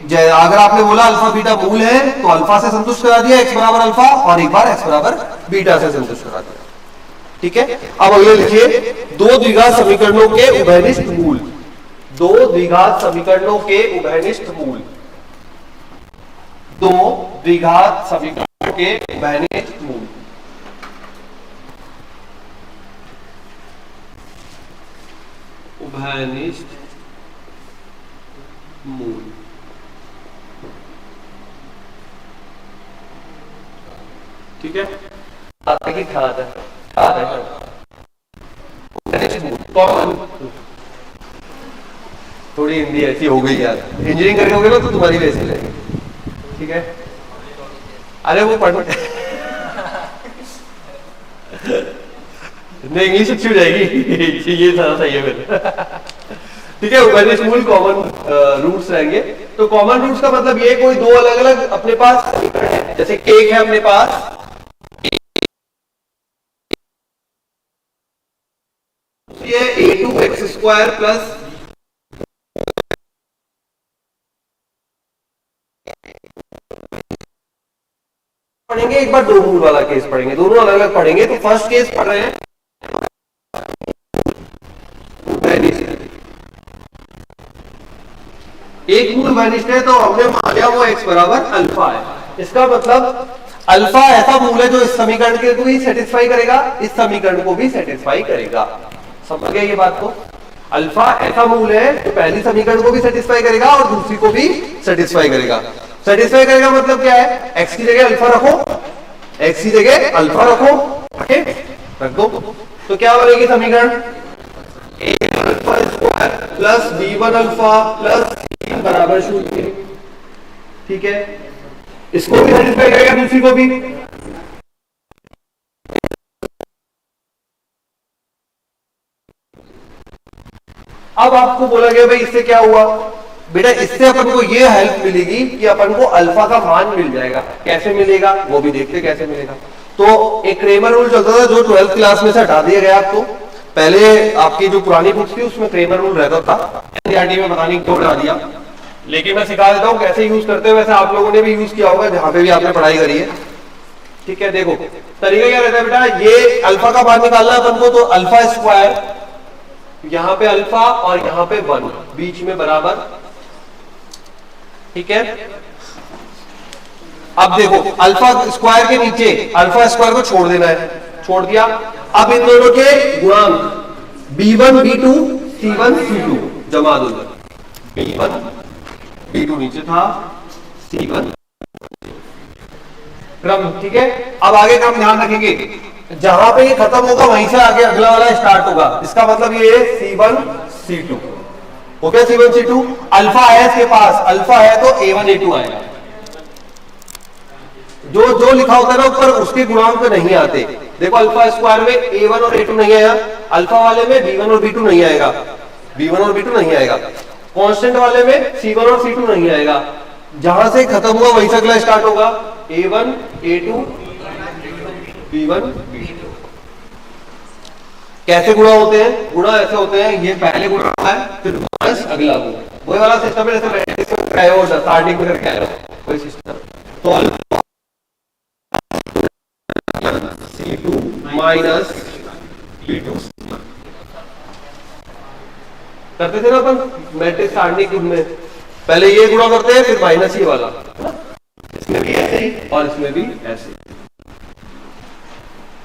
अगर आपने बोला अल्फा बीटा मूल है, तो अल्फा से संतुष्ट करा दिया x बराबर अल्फा, और एक बार x बराबर बीटा से संतुष्ट करा दिया। ठीक है, अब अगले लिखिए, दो द्विघात समीकरणों के उभयनिष्ठ मूल, दो द्विघात समीकरणों के उभयनिष्ठ मूल, दो द्विघात समीकरणों के उभयनिष्ठ मूल। उभयनिष्ठ मूल, ठीक है, आता की खाद है, थोड़ी हिंदी ऐसी हो गई यार, इंजीनियरिंग करके होगे ना तो तुम्हारी वैसी लगेगी। ठीक है, अरे वो पढ़ नहीं, इंग्लिश अच्छी हो जाएगी ये सारा सही है फिर। ठीक है, उभयनिष्ठ मूल कॉमन रूट्स रहेंगे। तो कॉमन रूट्स का मतलब ये, कोई दो अलग अलग अपने पास, जैसे केक है अपने पास, ये a2x स्क्वायर प्लस पढ़ेंगे, एक बार दो मूल वाला केस पढ़ेंगे, दोनों अलग अलग पढ़ेंगे। तो फर्स्ट केस पढ़ रहे हैं, एक मूल उभयनिष्ठ है, तो हमने मान लिया वो x बराबर अल्फा है। इसका मतलब अल्फा ऐसा मूल है जो इस समीकरण को भी सेटिस्फाई करेगा, इस समीकरण को भी सेटिस्फाई करेगा। समझ गए ये बात को? अल्फा ऐसा मूल है जो पहली समीकरण को भी सेटिस्फाई करेगा और दूसरी को भी सेटिस्फाई करेगा। सेटिस्फाई करेगा मतलब क्या है, x की जगह अल्फा रखो, x की जगह अल्फा रखो, रख दो, तो क्या बनेगी समीकरण, alpha square plus b1 alpha plus c बराबर 0। ठीक है, इसको भी सेटिस्फाई करेगा, दूसरी को भी। अब आपको बोला गया भाई इससे क्या हुआ, बेटा इससे अपन को ये हेल्प मिलेगी कि अपन को अल्फा का मान मिल जाएगा। कैसे मिलेगा वो भी देखते कैसे मिलेगा। तो एक क्रेमर रूल चलता था जो 12th क्लास में से हटा दिया गया आपको। पहले आपकी जो पुरानी बुक्स थी उसमें क्रेमर रूल रहता था, एनसीईआरटी में पता नहीं क्यों हटा दिया, लेकिन मैं सिखा देता हूँ कैसे यूज करते हैं। वैसे आप लोगों ने भी यूज किया होगा जहां पे भी आपने पढ़ाई करी है। ठीक है, देखो तरीका क्या रहता है बेटा, ये अल्फा का मान निकालना है अपन को, तो अल्फा स्क्वायर, यहां पे अल्फा और यहां पे 1 बीच में बराबर। ठीक है, अब देखो अल्फा स्क्वायर के नीचे अल्फा स्क्वायर को छोड़ देना है, छोड़ दिया। अब इन दोनों के गुणांक b1 b2 c1 c2 जमा दो, b1 b2 नीचे था, c1 क्रम। ठीक है, अब आगे क्रम ध्यान रखेंगे, जहां पे ये खत्म होगा वहीं से आगे अगला वाला स्टार्ट होगा। इसका मतलब ये c1 c2 हो गया, c1 c2। अल्फा है इसके पास, अल्फा है तो a1 a2 आएगा। जो जो लिखा होता है ना ऊपर उसके गुणांक नहीं आते। देखो अल्फा स्क्वायर में a1 और a2 नहीं आया, अल्फा वाले में b1 और b2 नहीं आएगा, b1 और b2 नहीं आएगा, कांस्टेंट वाले में c1 और c2 नहीं आएगा। जहां से खत्म हुआ वहीं से अगला स्टार्ट होगा, a1 a2 b1 b2। कैसे गुणा होते हैं, गुणा ऐसे होते हैं, ये पहले गुणा है फिर माइनस अगला गुणा, वही वाला सिस्टम है जैसे स्टार्टिंग में करके आया वही सिस्टम। तो c2 माइनस B2 करते थे ना अपन मैट्रिक्स काटने की में, पहले ये गुणा करते हैं फिर माइनस ये वाला, इसमें भी ऐसे ही और इसमें भी ऐसे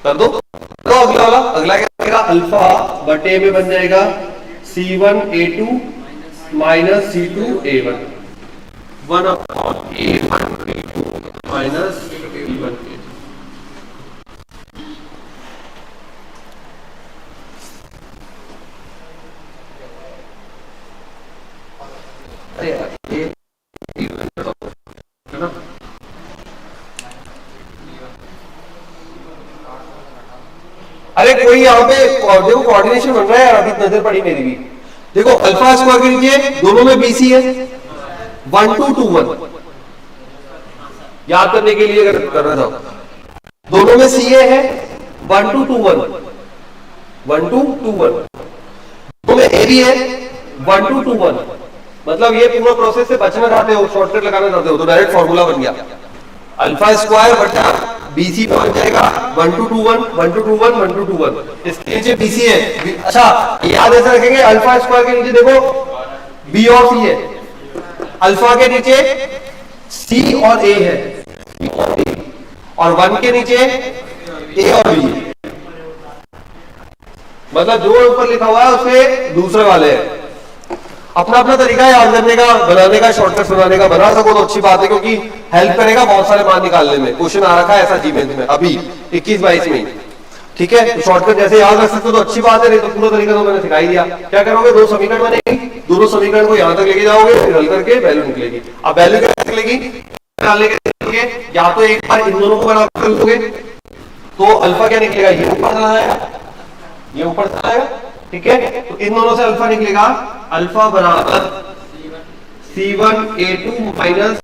कर दो। तो अगला वाला, अगला क्या बनेगा, अल्फा बटे में बन जाएगा C1A2 minus C2A1 1 upon A1 minus B1। अरे यार ये है ना, अरे कोई यहाँ पे देखो कोऑर्डिनेशन बन रहा है यार, अभी नजर पड़ी मेरी भी। देखो अल्फा स्क्वायर के नीचे दोनों में BC है 1 2 2 1, याद करने के लिए अगर करना चाहो, दोनों में CA है 1 2 2 1 1 2 2 1, दोनों में AB है 1 2 2 1। मतलब ये पूरा प्रोसेस से बचना चाहते हो, शॉर्टकट लगाना चाहते हो तो डायरेक्ट फॉर्मूला बन गया, अल्फा स्क्वायर बटा BC पे बन जाएगा 1 2 2 1 1 2 2 1 1 2 2 1। इसके नीचे BC है। अच्छा याद ऐसे रखेंगे, अल्फा स्क्वायर के नीचे देखो B और C है, अल्फा के नीचे C और A है और 1 के नीचे A और B है। मतलब जो ऊपर लिखा हुआ है उसके दूसरे वाले हैं। अपना अपना तरीका है याद करने का, बनाने का, शॉर्टकट बनाने का, बना सको तो अच्छी बात है क्योंकि हेल्प करेगा बहुत सारे मान निकालने में। क्वेश्चन आ रखा है ऐसा जीमेंस में अभी 21-22 में, ठीक है। तो शॉर्टकट जैसे याद रख सकते हो तो अच्छी बात है, नहीं तो पूरा तरीका तो मैंने सिखा ही दिया। क्या करोगे, दो समीकरण बनेगी, दोनों समीकरण को यहां तक लेके जाओगे, फिर हल करके वैल्यू निकलेगी। अब वैल्यू कैसे निकलेगी, निकालने के लिए या तो एक बार इन दोनों को बराबर कर लोगे तो अल्फा क्या निकलेगा, ये ऊपर चला जाएगा, ये ऊपर चला जाएगा, ठीक है। तो इन दोनों से अल्फा निकलेगा, अल्फा बराबर C1A2 माइनस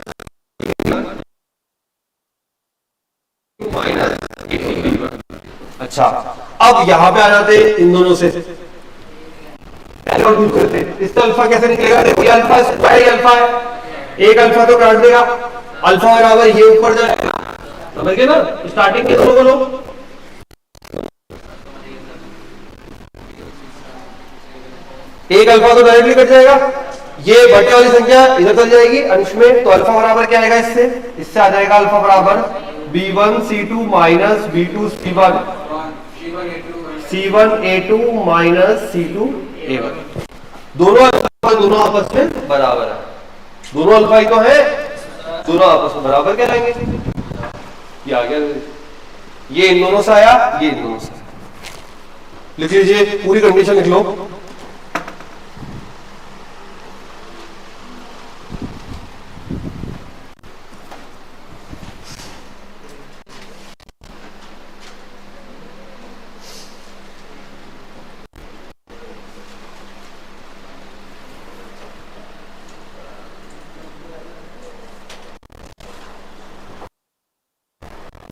A2B1। अच्छा अब यहां पे आ जाते इन दोनों से, इससे अल्फा कैसे निकलेगा, देखो ये अल्फा स्क्वायर अल्फा है, एक अल्फा तो काट देगा, अल्फा बराबर ये ऊपर जाएगा, समझ गए ना। स्टार्टिंग के दोनों को लो, एक अल्फा तो डायरेक्टली कट जाएगा, ये बटे वाली संख्या इधर चल जाएगी अंश में, तो अल्फा बराबर क्या आएगा, इससे आ जाएगा अल्फा बराबर B1C2 minus B2C1 C1A2 minus C2A1। दोनों अल्फा दोनों आपस में बराबर है, दोनों अल्फा ही तो है, दोनों आपस में बराबर क्या आएंगे, ये आ गया, ये इन दोनों से आया, ये इन दोनों से। लिख लीजिए, पूरी कंडीशन लिख लो।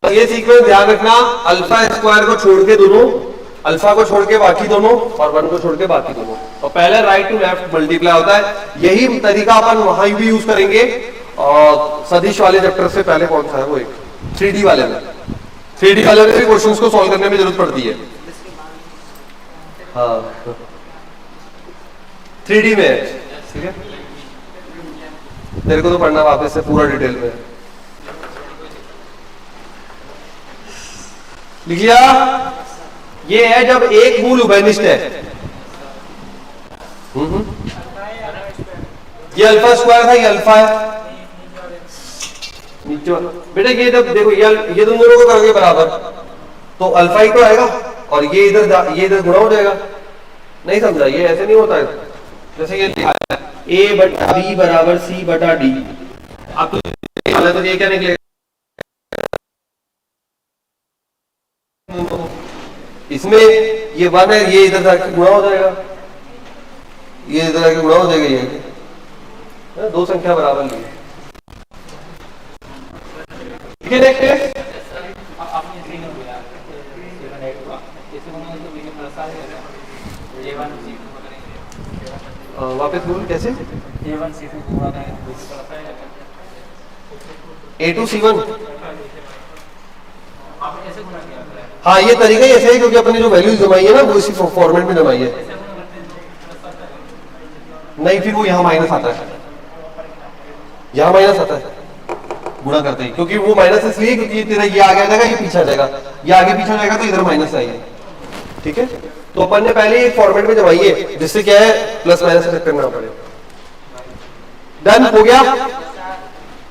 ये सीक्वेंस ध्यान रखना, अल्फा स्क्वायर को छोड़ के दोनों, अल्फा को छोड़ के बाकी दोनों और 1 को छोड़ के बाकी दोनों, और पहले राइट टू लेफ्ट मल्टीप्लाई होता है। यही तरीका अपन वहां भी यूज करेंगे और सदिश वाले चैप्टर से पहले कौन सा है वो, एक 3D वाले में, 3D वाले में भी क्वेश्चंस को सॉल्व करने में जरूरत पड़ती है। हाँ 3D में है, ठीक है, तेरे को तो पढ़ना वापस से पूरा डिटेल में। लिख लिया, ये है जब एक मूल उभयनिष्ठ है, ये अल्फा स्क्वायर था, ये अल्फा है नीचे बेटा, ये जब देखो ये दोनों को करोगे बराबर तो अल्फा ही तो आएगा और ये इधर गुणा हो जाएगा, नहीं समझा, ये ऐसे नहीं होता है। जैसे ये लिखा है A बटा B बराबर C बटा D, अब तो ये क्या निकलेगा, इसमें ये 1 है, ये इधर जाके गुणा हो जाएगा, ये इधर जाके गुणा हो जाएगा, ये दो संख्या बराबर ली, ठीक है। नेक्स्ट वापस बोल कैसे, A2C1 हाँ ये तरीका ही ऐसे है क्योंकि अपनी जो वैल्यूज जमाई है ना वो इसी फॉर्मेट में जमाई है। नहीं फिर वो यहाँ माइनस आता है, यहाँ माइनस आता है गुणा करते ही, क्योंकि वो माइनस इसलिए क्योंकि तेरा ये आगे आ जाएगा ये पीछे आ जाएगा, ये आगे पीछे आ जाएगा तो इधर माइनस आएगी। ठीक है, तो अपन ने पहले एक फॉर्मेट में जमाई है जिससे क्या है प्लस माइनस से करना पड़े। डन हो गया।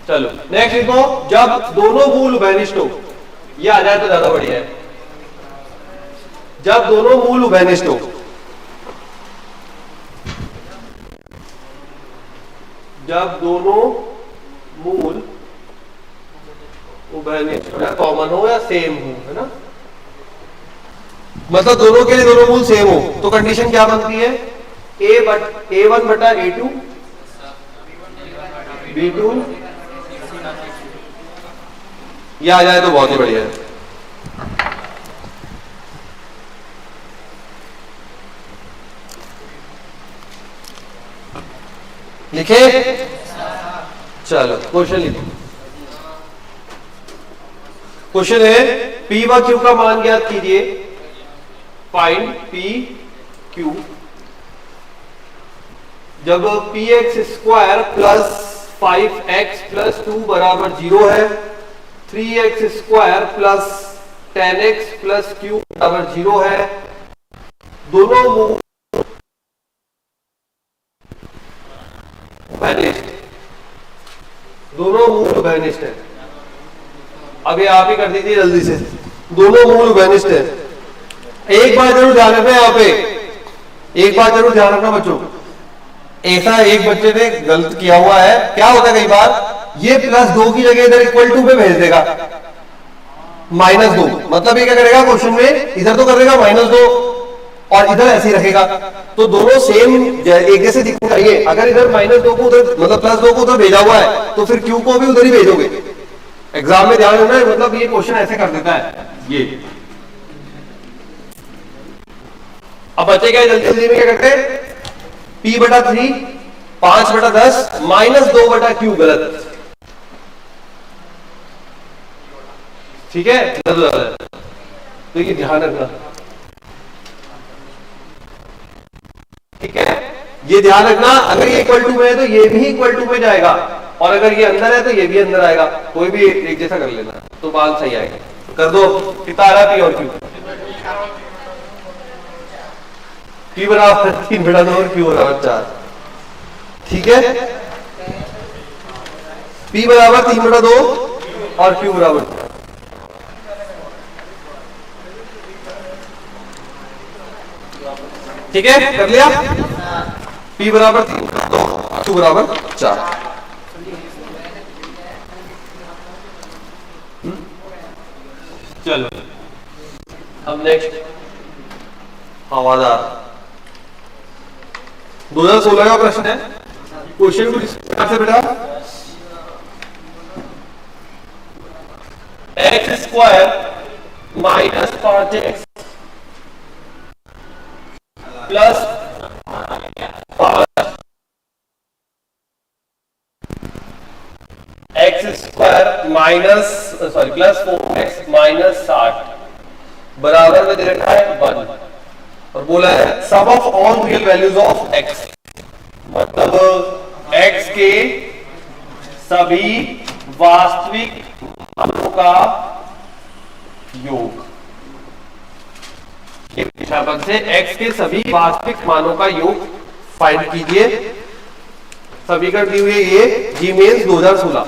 चलो नेक्स्ट लिखो, जब दोनों मूल उभयनिष्ठ हो, ये आ जाए तो ज्यादा बढ़िया है। जब दोनों मूल उभयनिष्ठ हो, जब दोनों मूल उभयनिष्ठ या कॉमन हो या सेम हो, है ना, मतलब दोनों के लिए दोनों मूल सेम हो, तो कंडीशन क्या बनती है, A1 बटा A2 B2, ये आ जाए तो बहुत ही बढ़िया है। लिखे, चलो क्वेश्चन लिखो। क्वेश्चन है P व Q का मान ज्ञात कीजिए, फाइंड P Q। जब px square plus 5x plus 2 बराबर 0 है, 3x square plus 10x plus q बराबर 0 है, दोनों मूल उभयनिष्ठ, दोनों मूल उभयनिष्ठ है। अब ये आप ही कर दीजिए जल्दी से, दोनों मूल उभयनिष्ठ है। एक बात जरूर ध्यान रखना यहाँ पे, एक बात जरूर ध्यान रखना बच्चों, ऐसा एक बच्चे ने गलत किया हुआ है, क्या होता है कई बार ये +2 की जगह इधर =2 पे भेज देगा, -2, मतलब ये क्या करेगा क्वेश्चन में, इधर तो करेगा -2 और इधर ऐसे ही रखेगा, तो दोनों सेम एक जैसे दिखने चाहिए। अगर इधर -2 को उधर मतलब +2 को उधर भेजा हुआ है तो फिर q को भी उधर ही भेजोगे। एग्जाम में ध्यान रखना है, मतलब ये क्वेश्चन ऐसे कर देता है ये। अब बच्चे क्या जल्दी जल्दी में क्या करते हैं, P बटा 3 5 बटा 10 -2 बटा Q गलत, ठीक है, तो ये ध्यान रखना, ठीक है, ये ध्यान रखना। अगर ये =2 में है तो ये भी =2 में जाएगा, और अगर ये अंदर है तो ये भी अंदर आएगा, कोई भी एक जैसा कर लेना तो बाल सही आएगा। कर दो, कितना आ रहा P और Q, P बराबर 3 बटा 2 और Q बराबर 4, ठीक है, P बराबर 3 बटा 2 और Q बराबर 4। ठीक है, कर लिया, P बराबर 3 बटा 2 और Q बराबर 4। चलो अब नेक्स्ट हवादार 2016 का प्रश्न है। क्वेश्चन को इस प्रकार से बेटा, x square -5x plus x square plus 4x -60 बराबर में दे रखा है 1, और बोला है sum of all real values of x, मतलब x के सभी वास्तविक मानों का योग, दिशापद से x के सभी वास्तविक मानों का योग फाइंड कीजिए। समीकरण दी हुई है ये जी मेंस 2016।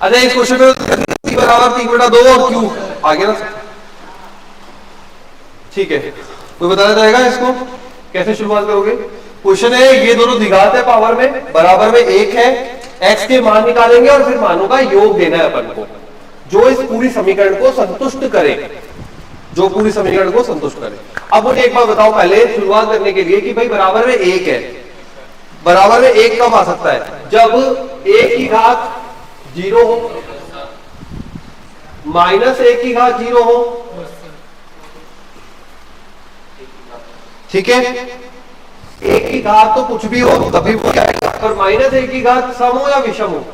अच्छा इस क्वेश्चन में c बराबर 3 बटा 2 और q आ गया ना, ठीक है, कोई बताना चाहेगा इसको कैसे शुरुआत करोगे? क्वेश्चन है ये दोनों द्विघात है पावर में, बराबर में 1 है, x के मान निकालेंगे और फिर मानों का योग देना है अपन को, जो इस पूरी समीकरण को संतुष्ट करे, जो पूरी समीकरण को संतुष्ट करे। अब मुझे एक बात बताओ पहले शुरुआत करने के लिए कि भाई बराबर में 1 है, बराबर में 1 कब आ सकता है? जब 1 की घात 0 हो, -1 की घात 0 हो, ठीक है, एक की घात तो कुछ भी हो तभी वो क्या आएगा, पर माइनस एक की घात सम हो या विषम हो।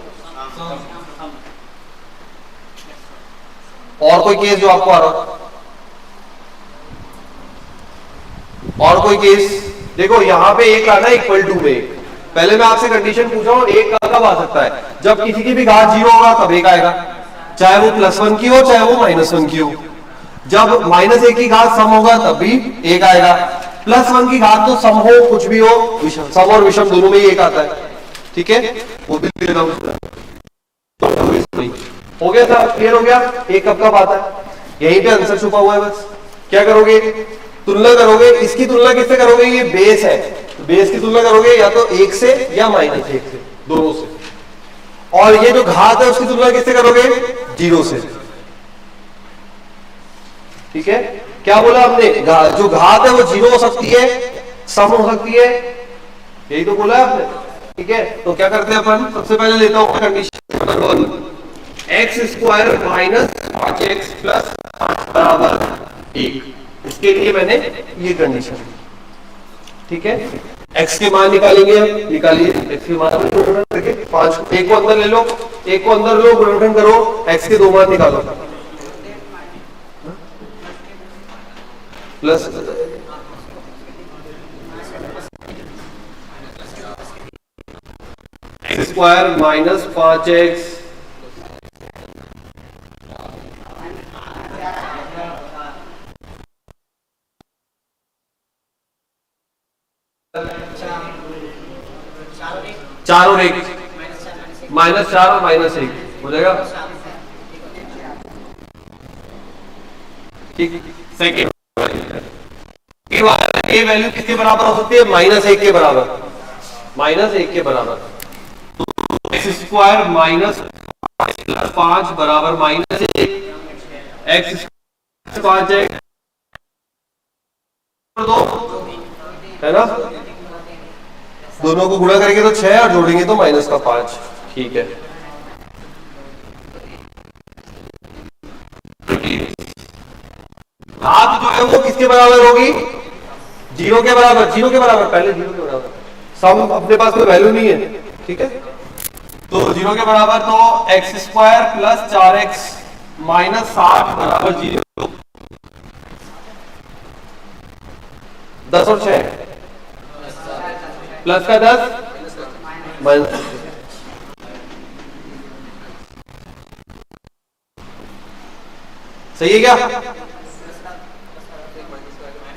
और कोई केस जो आपको आ रहा हो, और कोई केस देखो, यहां पे एक आना इक्वल टू में एक। पहले मैं आपसे कंडीशन पूछा हूं, एक कब आ सकता है, जब किसी की भी घात जीरो होगा तब एक आएगा, चाहे वो +1 की हो चाहे वो -1 की हो। जब -1 की घात सम होगा तब भी एक आएगा, +1 की घात तो सम हो कुछ भी हो, विषम, सम और विषम दोनों में ही एक आता है। ठीक है, वो भी हो गया था, क्लियर हो गया। एक कब आता है, यहीं पे आंसर छुपा हुआ है। बस क्या करोगे, तुलना करोगे, इसकी तुलना किससे करोगे, ये बेस है, तो बेस की तुलना करोगे या तो 1 से या -1 से, दोनों से। और ये जो घात है उसकी तुलना किससे करोगे, 0 से। ठीक है, क्या बोला हमने, जो घात है वो 0 हो सकती है, सम हो सकती है, यही तो बोला है आपने। ठीक है, तो क्या करते हैं अपन, सबसे पहले लेता हूं condition number 1, x² minus 5x plus बराबर 1। इसके लिए मैंने ये कंडीशन, ठीक है, x के मान निकालेंगे हम, निकालिए x के मान करके 5, एक को अंदर ले लो, एक को अंदर लो, गुणनखंड करो, x के 2 मान निकालो, प्लस x² माइनस 5x चार और एक, -4 और -1 हो जाएगा। ठीक, सेकेंड ये वैल्यू किसके बराबर हो सकती है, -1 के बराबर, -1 के बराबर। x² माइनस 5 बराबर -1, x 5x है ना, दोनों को गुणा करेंगे तो 6 और जोड़ेंगे तो -5। ठीक है, घात जो है वो किसके बराबर होगी, 0 के बराबर, 0 के बराबर, पहले 0 के बराबर, सम अपने पास कोई वैल्यू नहीं है। ठीक है, तो 0 के बराबर, तो x² प्लस 4x माइनस 7 बराबर 0, 10 और 6 प्लस का 10 माइनस, सही है क्या,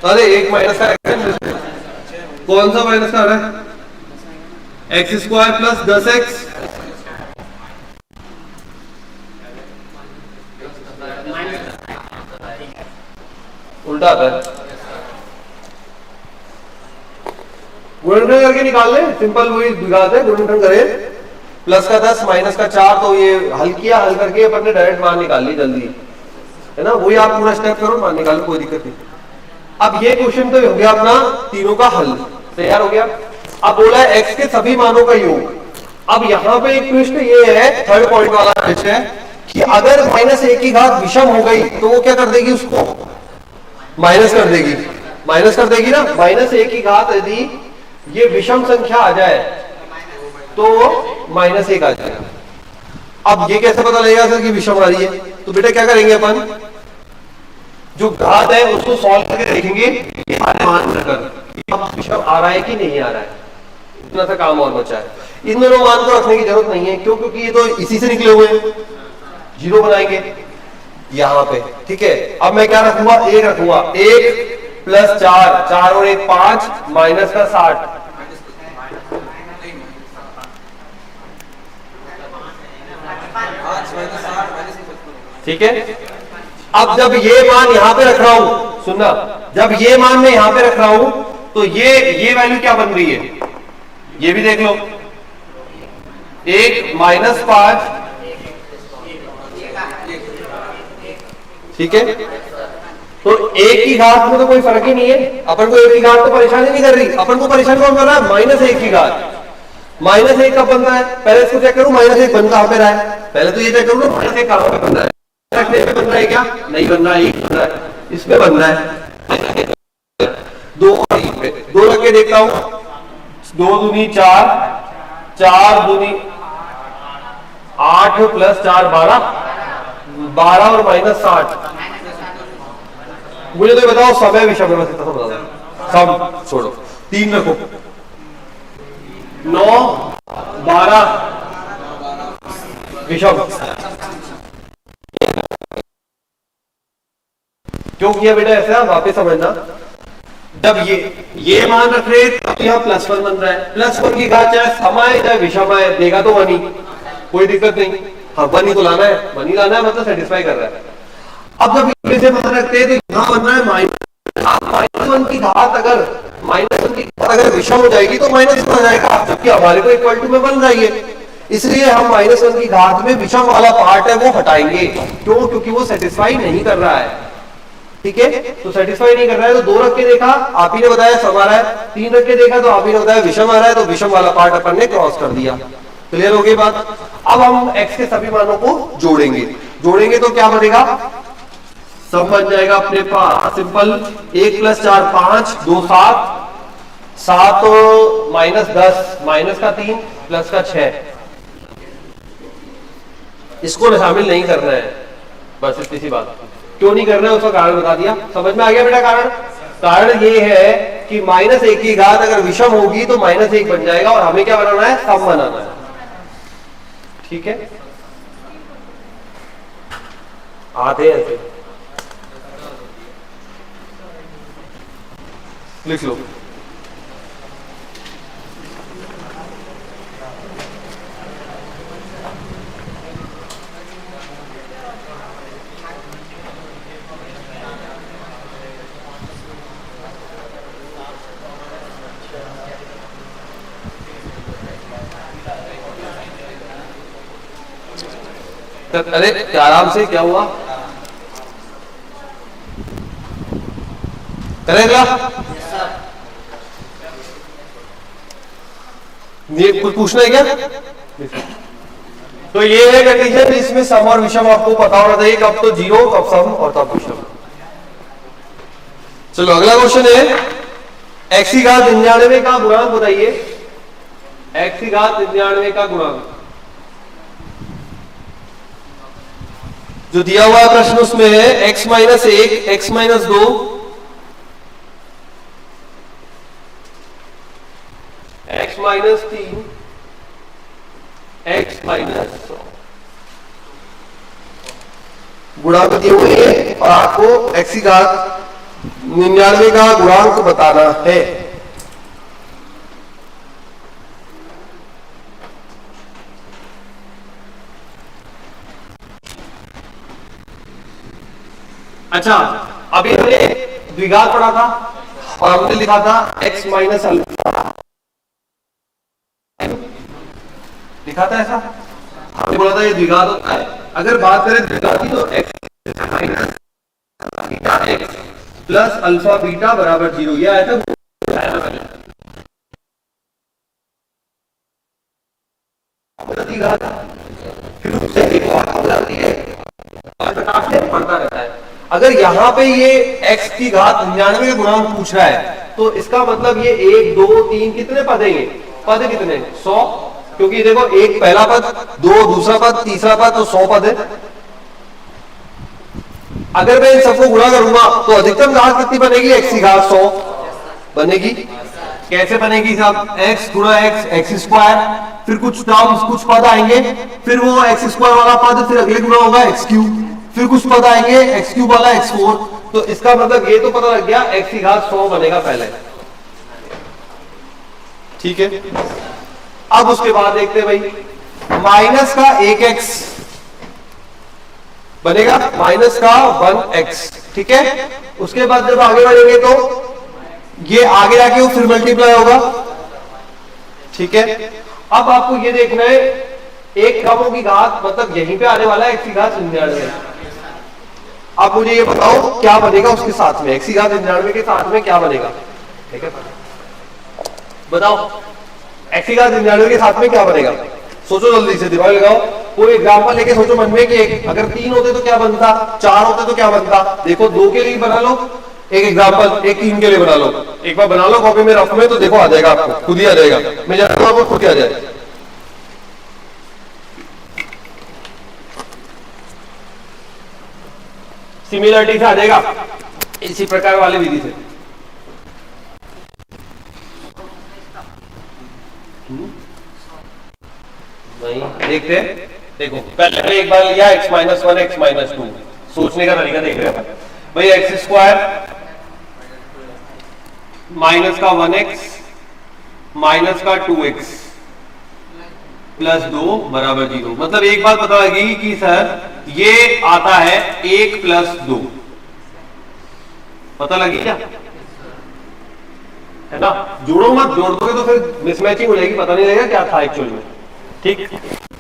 अरे एक माइनस का, कौन सा माइनस का आ रहा है, x² प्लस 10x उल्टा आता है, गुणनखंड करके निकाल ले, सिंपल वही दिखाते हैं, गुणनखंड करें, प्लस का 10 माइनस का 4, तो ये हल किया, हल करके अपन ने डायरेक्ट मान निकाल ली जल्दी, है ना, वही आप पूरा स्टेप करो, मान निकालो, कोई दिक्कत नहीं। अब ये क्वेश्चन तो हो गया अपना तीनों का हल, तैयार हो गया। अब बोला है x के सभी मानों का योग। अब यहाँ पे एक ट्विस्ट ये है, थर्ड पॉइंट वाला ट्विस्ट है कि अगर -1 की घात विषम हो गई तो वो क्या कर देगी, उसको माइनस कर देगी, माइनस कर देगी ना, -1 की घात यदि ये विषम संख्या आ जाए तो -1 आ जाएगा। अब ये कैसे पता लगेगा सर कि विषम आ रही है, तो बेटा क्या करेंगे अपन, जो घात है उसको सॉल्व करके देखेंगे, मान रखकर अब विषम आ रहा है कि नहीं आ रहा है, इतना सा काम और बचा है। इन दोनों मान को रखने की जरूरत नहीं है, क्यों, क्योंकि ये तो इसी से निकले हुए हैं, 0 बनाएंगे यहां पे। ठीक है, अब मैं क्या रखूंगा, 1 रखूंगा, 1 प्लस 4, 4 और 1 5 माइनस का 60, ठीक है। अब जब ये मान यहां पे रख रहा हूं, सुनना, जब ये मान मैं यहां पे रख रहा हूं तो ये वैल्यू क्या बन रही है, ये भी देख लो, 1 -5, ठीक है। तो 1 की घात में तो कोई फर्क ही नहीं है, अपन को 1 की घात तो परेशानी नहीं कर रही, अपन को परेशान कौन कर रहा है, -1 की घात। -1 कब बनता है, पहले इसको चेक करूं, -1 बन कहां पे रहा है, पहले तो ये चेक करूं -1 कहां पे बन रहा है, रखने पे बन रहा है क्या, नहीं बन रहा है, बन रहा है, इसमें बन रहा है, 2 रख के देखता हूं, 2 दूनी 4, 4 दूनी 8 प्लस 4 12, 12 और माइनस 60। मुझे तो बताओ समय विषम में, बस इतना बता दो। सम छोड़ो, 3 रखो, 9 12 विषम। क्यों किया बेटा ऐसा, वापस समझना। जब ये मान रख रहे तब यहाँ +1 बन रहा है। +1 की घात चाहे समाए चाहे विषम आए, देगा तो 1 ही, कोई दिक्कत नहीं। हाँ 1 ही तो लाना है, 1 ही लाना है, मतलब सेटिस्फाई कर रहा है। अब जब इसे मान रखते हैं तो यहाँ बन रहा है -1 की घात। अगर -1 की घात अगर विषम हो जाएगी तो माइनस हो जाएगा, जबकि हमारे को इक्वल टू में बन रही है। इसलिए हम -1 की घात में विषम वाला पार्ट है वो हटाएंगे। क्यों? क्योंकि वो सेटिस्फाई नहीं कर रहा है। ठीक है, तो सेटिस्फाई नहीं कर रहा है तो 2 रख के देखा, आप ही ने बताया सम आ रहा है। 3 रख के देखा तो आप ही ने बताया विषम आ रहा है, तो विषम वाला पार्ट अपन ने क्रॉस कर दिया। क्लियर हो गई बात। अब हम x के सभी मानों को जोड़ेंगे तो क्या बनेगा, सम बन जाएगा अपने पास सिंपल। 1 + 4 5, 2 7, 7 -10, माइनस का 3 प्लस का 6। इसको शामिल नहीं करना है, बस इतनी सी बात। क्यों नहीं करना है उसका कारण बता दिया। समझ में आ गया बेटा कारण? कारण ये है कि -1 की घात अगर विषम होगी तो -1 बन जाएगा, और हमें क्या बनाना है, सम बनाना है। ठीक है, आते हैं ऐसे लिख लो। अरे आराम से, क्या हुआ, करेगा ये कुछ पूछना है क्या? तो ये है कंडीशन, इसमें सम और विषम आपको पता होना चाहिए, कब तो 0, कब सम और तब विषम। चलो अगला क्वेश्चन है, x की घात 99 का गुणांक बताइए। x की घात 99 का गुणांक जो दिया हुआ है प्रश्न उसमें है x - 1, x - 2, x - 3, x - 100 गुणांक दिए हुए हैं, और आपको x की घात 99 का गुणांक बताना है। अच्छा, अभी हमने द्विघात पढ़ा था और हमने लिखा था x - अल्फा, लिखा था ऐसा, हमने बोला था ये द्विघात होता है। अगर बात करें द्विघात की तो x प्लस अल्फा बीटा बराबर 0, यह आया था। फिर उससे पढ़ता रहता है। अगर यहाँ पे ये x की घात 99 के गुणांक पूछ रहा है तो इसका मतलब ये 1 2 3 कितने पद है, ये पद कितने 100, क्योंकि देखो 1 पहला पद, 2 दूसरा पद, तीसरा पद, तो 100 पद है। अगर मैं इन सबको गुणा करूंगा तो अधिकतम घात कितनी बनेगी, x की घात 100 बनेगी। कैसे बनेगी साहब, x गुणा x, x स्क्वायर, फिर कुछ टर्म्स कुछ पद आएंगे, फिर वो x स्क्वायर वाला पद फिर अगले गुणा होगा x क्यूब, फिर कुछ पद आएंगे x क्यूब वाला x4। तो इसका मतलब ये तो पता लग गया x की घात 100 बनेगा पहले। ठीक है, अब उसके बाद देखते हैं भाई, माइनस का 1x बनेगा, माइनस का 1x। ठीक है, उसके बाद जब आगे बढ़ेंगे तो ये आगे जाके वो फिर मल्टीप्लाई होगा। ठीक है, अब आपको ये देखना है एक क्रमों की घात, मतलब यहीं पे आने वाला है x की घात 99। अब मुझे ये बताओ क्या बनेगा उसके साथ में, x की घात 99 के साथ में क्या बनेगा। ठीक है, बताओ x की घात 99 के साथ में क्या बनेगा, सोचो जल्दी से, दिमाग लगाओ, कोई एग्जांपल लेके सोचो मन में कि अगर 3 होते तो क्या बनता, 4 होते तो क्या बनता। देखो 2 के लिए बना लो, एक एग्जांपल एक 3 के लिए बना लो, एक बार बना लो कॉपी में रफ में, तो देखो आ जाएगा आपको, खुद ही आ जाएगा। मैं जानता हूं आपको खुद ही आ जाएगा। सिमिलरिटी से आ जाएगा, इसी प्रकार वाली विधि से। नहीं देखते, देखो पहले मैंने एक बार लिया x माइनस 1 x माइनस 2, सोचने का तरीका देख रहे हैं भाई। एक्स स्क्वायर माइनस का 1x माइनस का 2x प्लस 2 बराबर 0। मतलब एक बात पता लगी कि सर ये आता है 1 प्लस 2, पता लगी क्या, है ना। जोड़ो मत, जोड़ दोगे तो फिर मिसमैचिंग हो जाएगी, पता नहीं लगेगा क्या था एक्चुअल में। ठीक,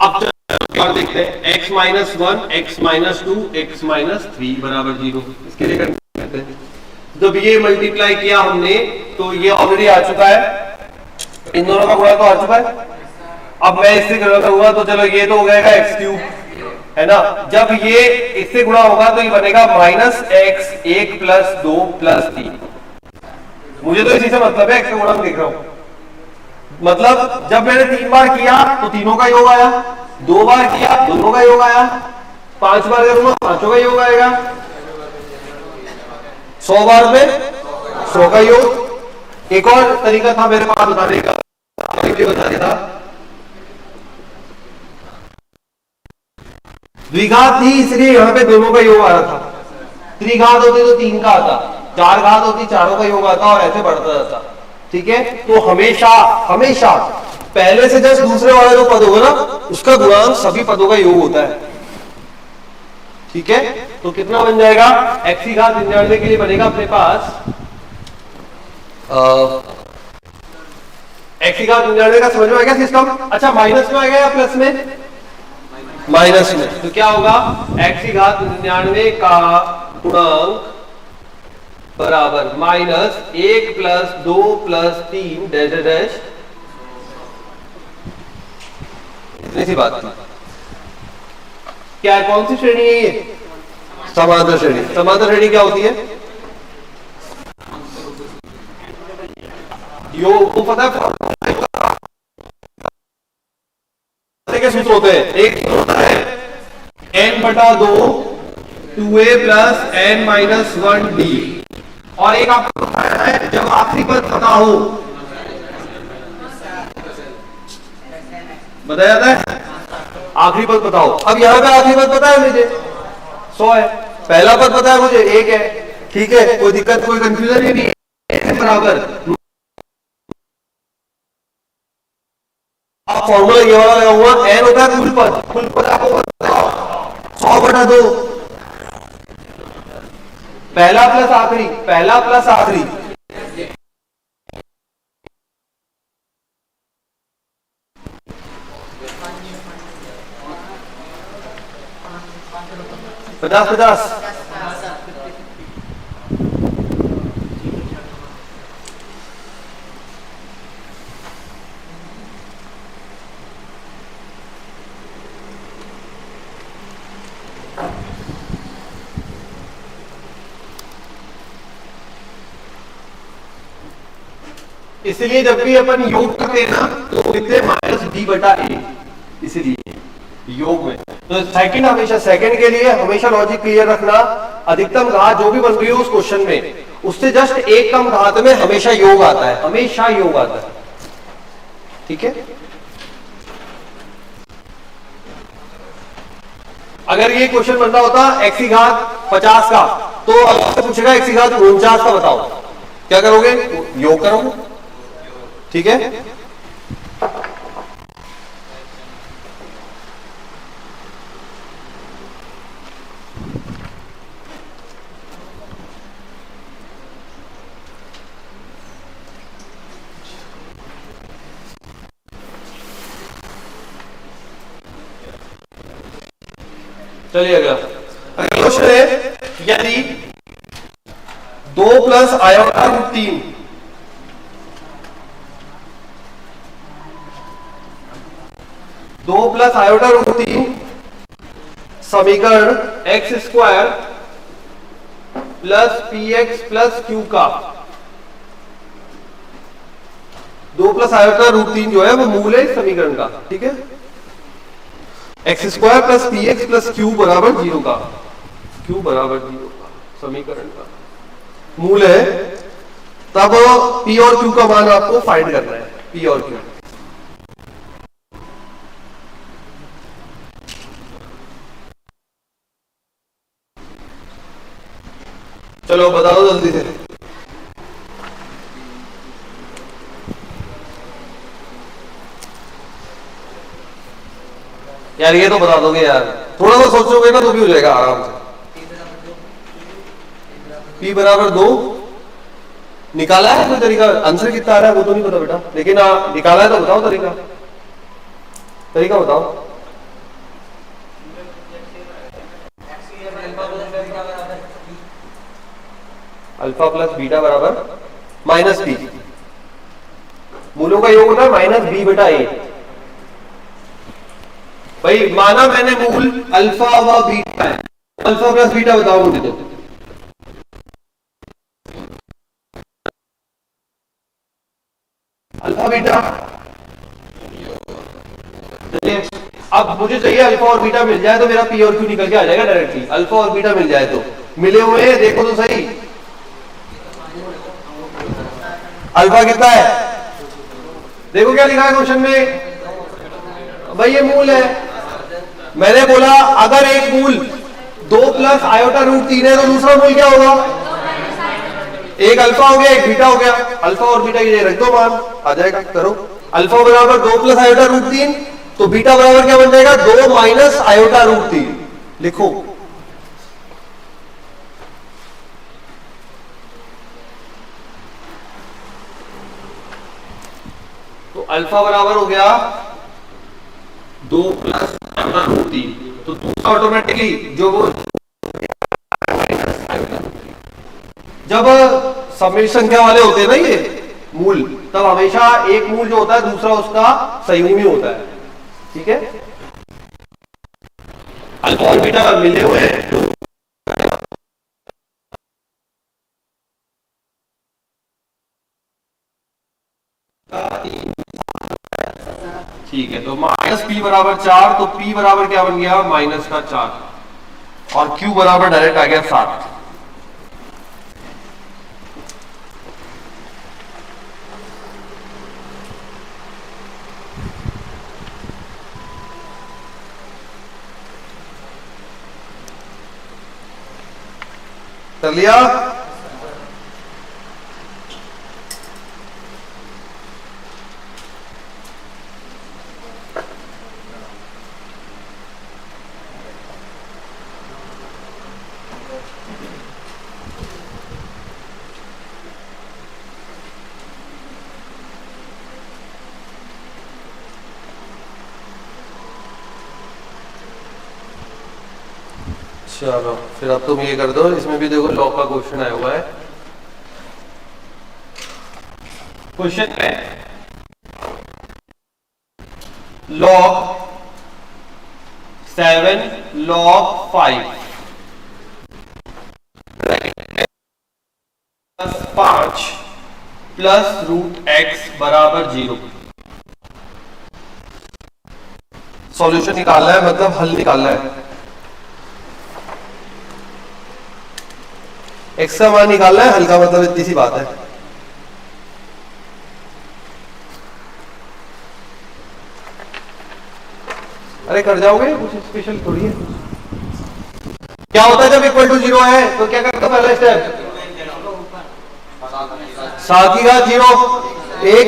अब देखते हैं x minus 1 x minus 2 x minus 3 बराबर 0। इसके लिए करते हैं, जब ये मल्टीप्लाई किया हमने तो ये ऑलरेडी आ चुका है, इन दोनों का गुणा तो आ चुका है। अब मैं इससे गुणा करूंगा तो चलो ये तो हो जाएगा x क्यूब, है ना। जब ये इससे गुणा होगा तो ये बनेगा माइनस x 1 प्लस 2 प्लस 3। मुझे तो इसी से मतलब है, x का गुणा देख रहा हूं। मतलब जब मैंने 3 बार किया तो तीनों का योग आया, 2 बार किया दोनों का योग आया, 5 बार करूंगा 5 का योग आएगा, 100 बार में 100 का योग। एक और तरीका था मेरे पास बताने का, बता देता, द्विघात थी इसलिए यहां पे दोनों का योग आ रहा था, त्रिघात होती तो 3 का आता, 4 घात होती 4 का योग आता और ऐसे बढ़ता जाता। ठीक है, तो हमेशा हमेशा पहले से जस्ट दूसरे वाला जो पद होगा ना उसका गुणांक सभी पदों का योग होता है। ठीक है, तो कितना बन जाएगा, x की घात 99 के लिए बनेगा अपने पास x की घात 99 का समझ में आ गया सिस्टम। अच्छा माइनस में आ गया या प्लस में, माइनस में, तो क्या होगा x की घात 99 का गुणांक बराबर minus 1 plus 2 plus 3 dash dash, इतनी सी बात थी। क्या है, कौन सी श्रेणी है ये, समांतर श्रेणी। समांतर श्रेणी क्या होती है, योग को पता है के सूत्र होते हैं, एक होता है n बटा 2 2a plus n minus 1 d, और एक आपको बताया है जब आखिरी पद पता हो, बताया जाता है आखिरी पद बताओ। अब यहां पे आखिरी पद पता है मुझे 100 है, पहला पद पता है मुझे 1 है। ठीक है, कोई दिक्कत कोई कंफ्यूजन नहीं है, बराबर। अब फॉर्मूला ये वाला लगा हुआ, n होता है कुल पद, कुल पद आपको 100 बटा 2, पहला प्लस आखिरी, पहला प्लस आखिरी। पचास 50 इसलिए जब भी अपन योग करते हैं ना तो लिखते हैं माइनस b बटा a, इसलिए योग में। तो सेकंड, हमेशा सेकंड के लिए हमेशा लॉजिक क्लियर रखना, अधिकतम घात जो भी बन रही हो उस क्वेश्चन में उससे जस्ट एक कम घात में हमेशा योग आता है, हमेशा योग आता है। ठीक है, अगर ये क्वेश्चन बन रहा होता x की घात 50 का तो आपसे पूछेगा x की घात 49 का बताओ, क्या करोगे, योग करोगे। ठीक है, चलिए अगला क्वेश्चन है, यदि 2 plus iota root 3 2 plus iota root 3 समीकरण x square plus P X plus Q का 2 प्लस आयोटा रूट 3 जो है वो मूल है इस समीकरण का, ठीक है। X square plus P X plus Q बराबर 0 का, क्यू बराबर 0 का समीकरण का मूल है। तब पी और क्यू का मान आपको फाइंड करना है, पी और क्यू। चलो बता दो जल्दी से। यार ये तो बता दोगे यार, थोड़ा सा सोचोगे ना तो भी हो जाएगा आराम से। P बराबर 2 निकाला है कोई तरीका? आंसर कितना आ रहा है वो तो नहीं पता बेटा, लेकिन निकाला है तो बताओ तरीका, तरीका बताओ। अल्फा प्लस बीटा बराबर माइनस बी, मूलों का योग होता है माइनस बी बटा ए। भाई माना मैंने मूल अल्फा व बीटा है, अल्फा प्लस बीटा बताओ मुझे तो। अल्फा बीटा, अब मुझे चाहिए अल्फा और बीटा मिल जाए तो मेरा पी और क्यू निकल के आ जाएगा डायरेक्टली। अल्फा और बीटा मिल जाए तो मिले हुए हैं, देखो तो सही। अल्फा कितना है देखो, क्या लिखा है क्वेश्चन में? भाई ये मूल है। मैंने बोला अगर एक मूल 2 प्लस आयोटा रूट 3 है तो दूसरा मूल क्या होगा? एक अल्फा हो गया एक बीटा हो गया। अल्फा और बीटा की रख दो मान, आ जाएगा। करो अल्फा बराबर 2 प्लस आयोटा रूट 3, तो बीटा बराबर क्या बन जाएगा? 2 माइनस आयोटा रूट 3। लिखो तो अल्फा बराबर हो गया 2 प्लस आयोटा रूट 3, तो दूसरा ऑटोमेटिकली जो वो जब समिश्र संख्या वाले होते हैं ना ये मूल, तब हमेशा एक मूल जो होता है दूसरा उसका संयुग्मी होता है, ठीक है। अल्फा और बीटा मिले हुए हैं, ठीक है। तो माइनस पी बराबर 4, तो पी बराबर क्या बन गया? माइनस का 4, और क्यू बराबर डायरेक्ट आ गया 7। कर लिया? चलो फिर अब तुम ये कर दो, इसमें भी देखो लॉग का क्वेश्चन आया हुआ है। क्वेश्चन है log 7 log 5 plus 5 plus root X बराबर 0। सॉल्यूशन निकालना है, मतलब हल निकालना है। एक्स का मान निकालना है, हल का मतलब इतनी सी बात है। अरे कर जाओगे, कुछ स्पेशल थोड़ी है। क्या होता है जब इक्वल टू 0 है तो क्या करता है? पहला स्टेप 7 की घात 0 1,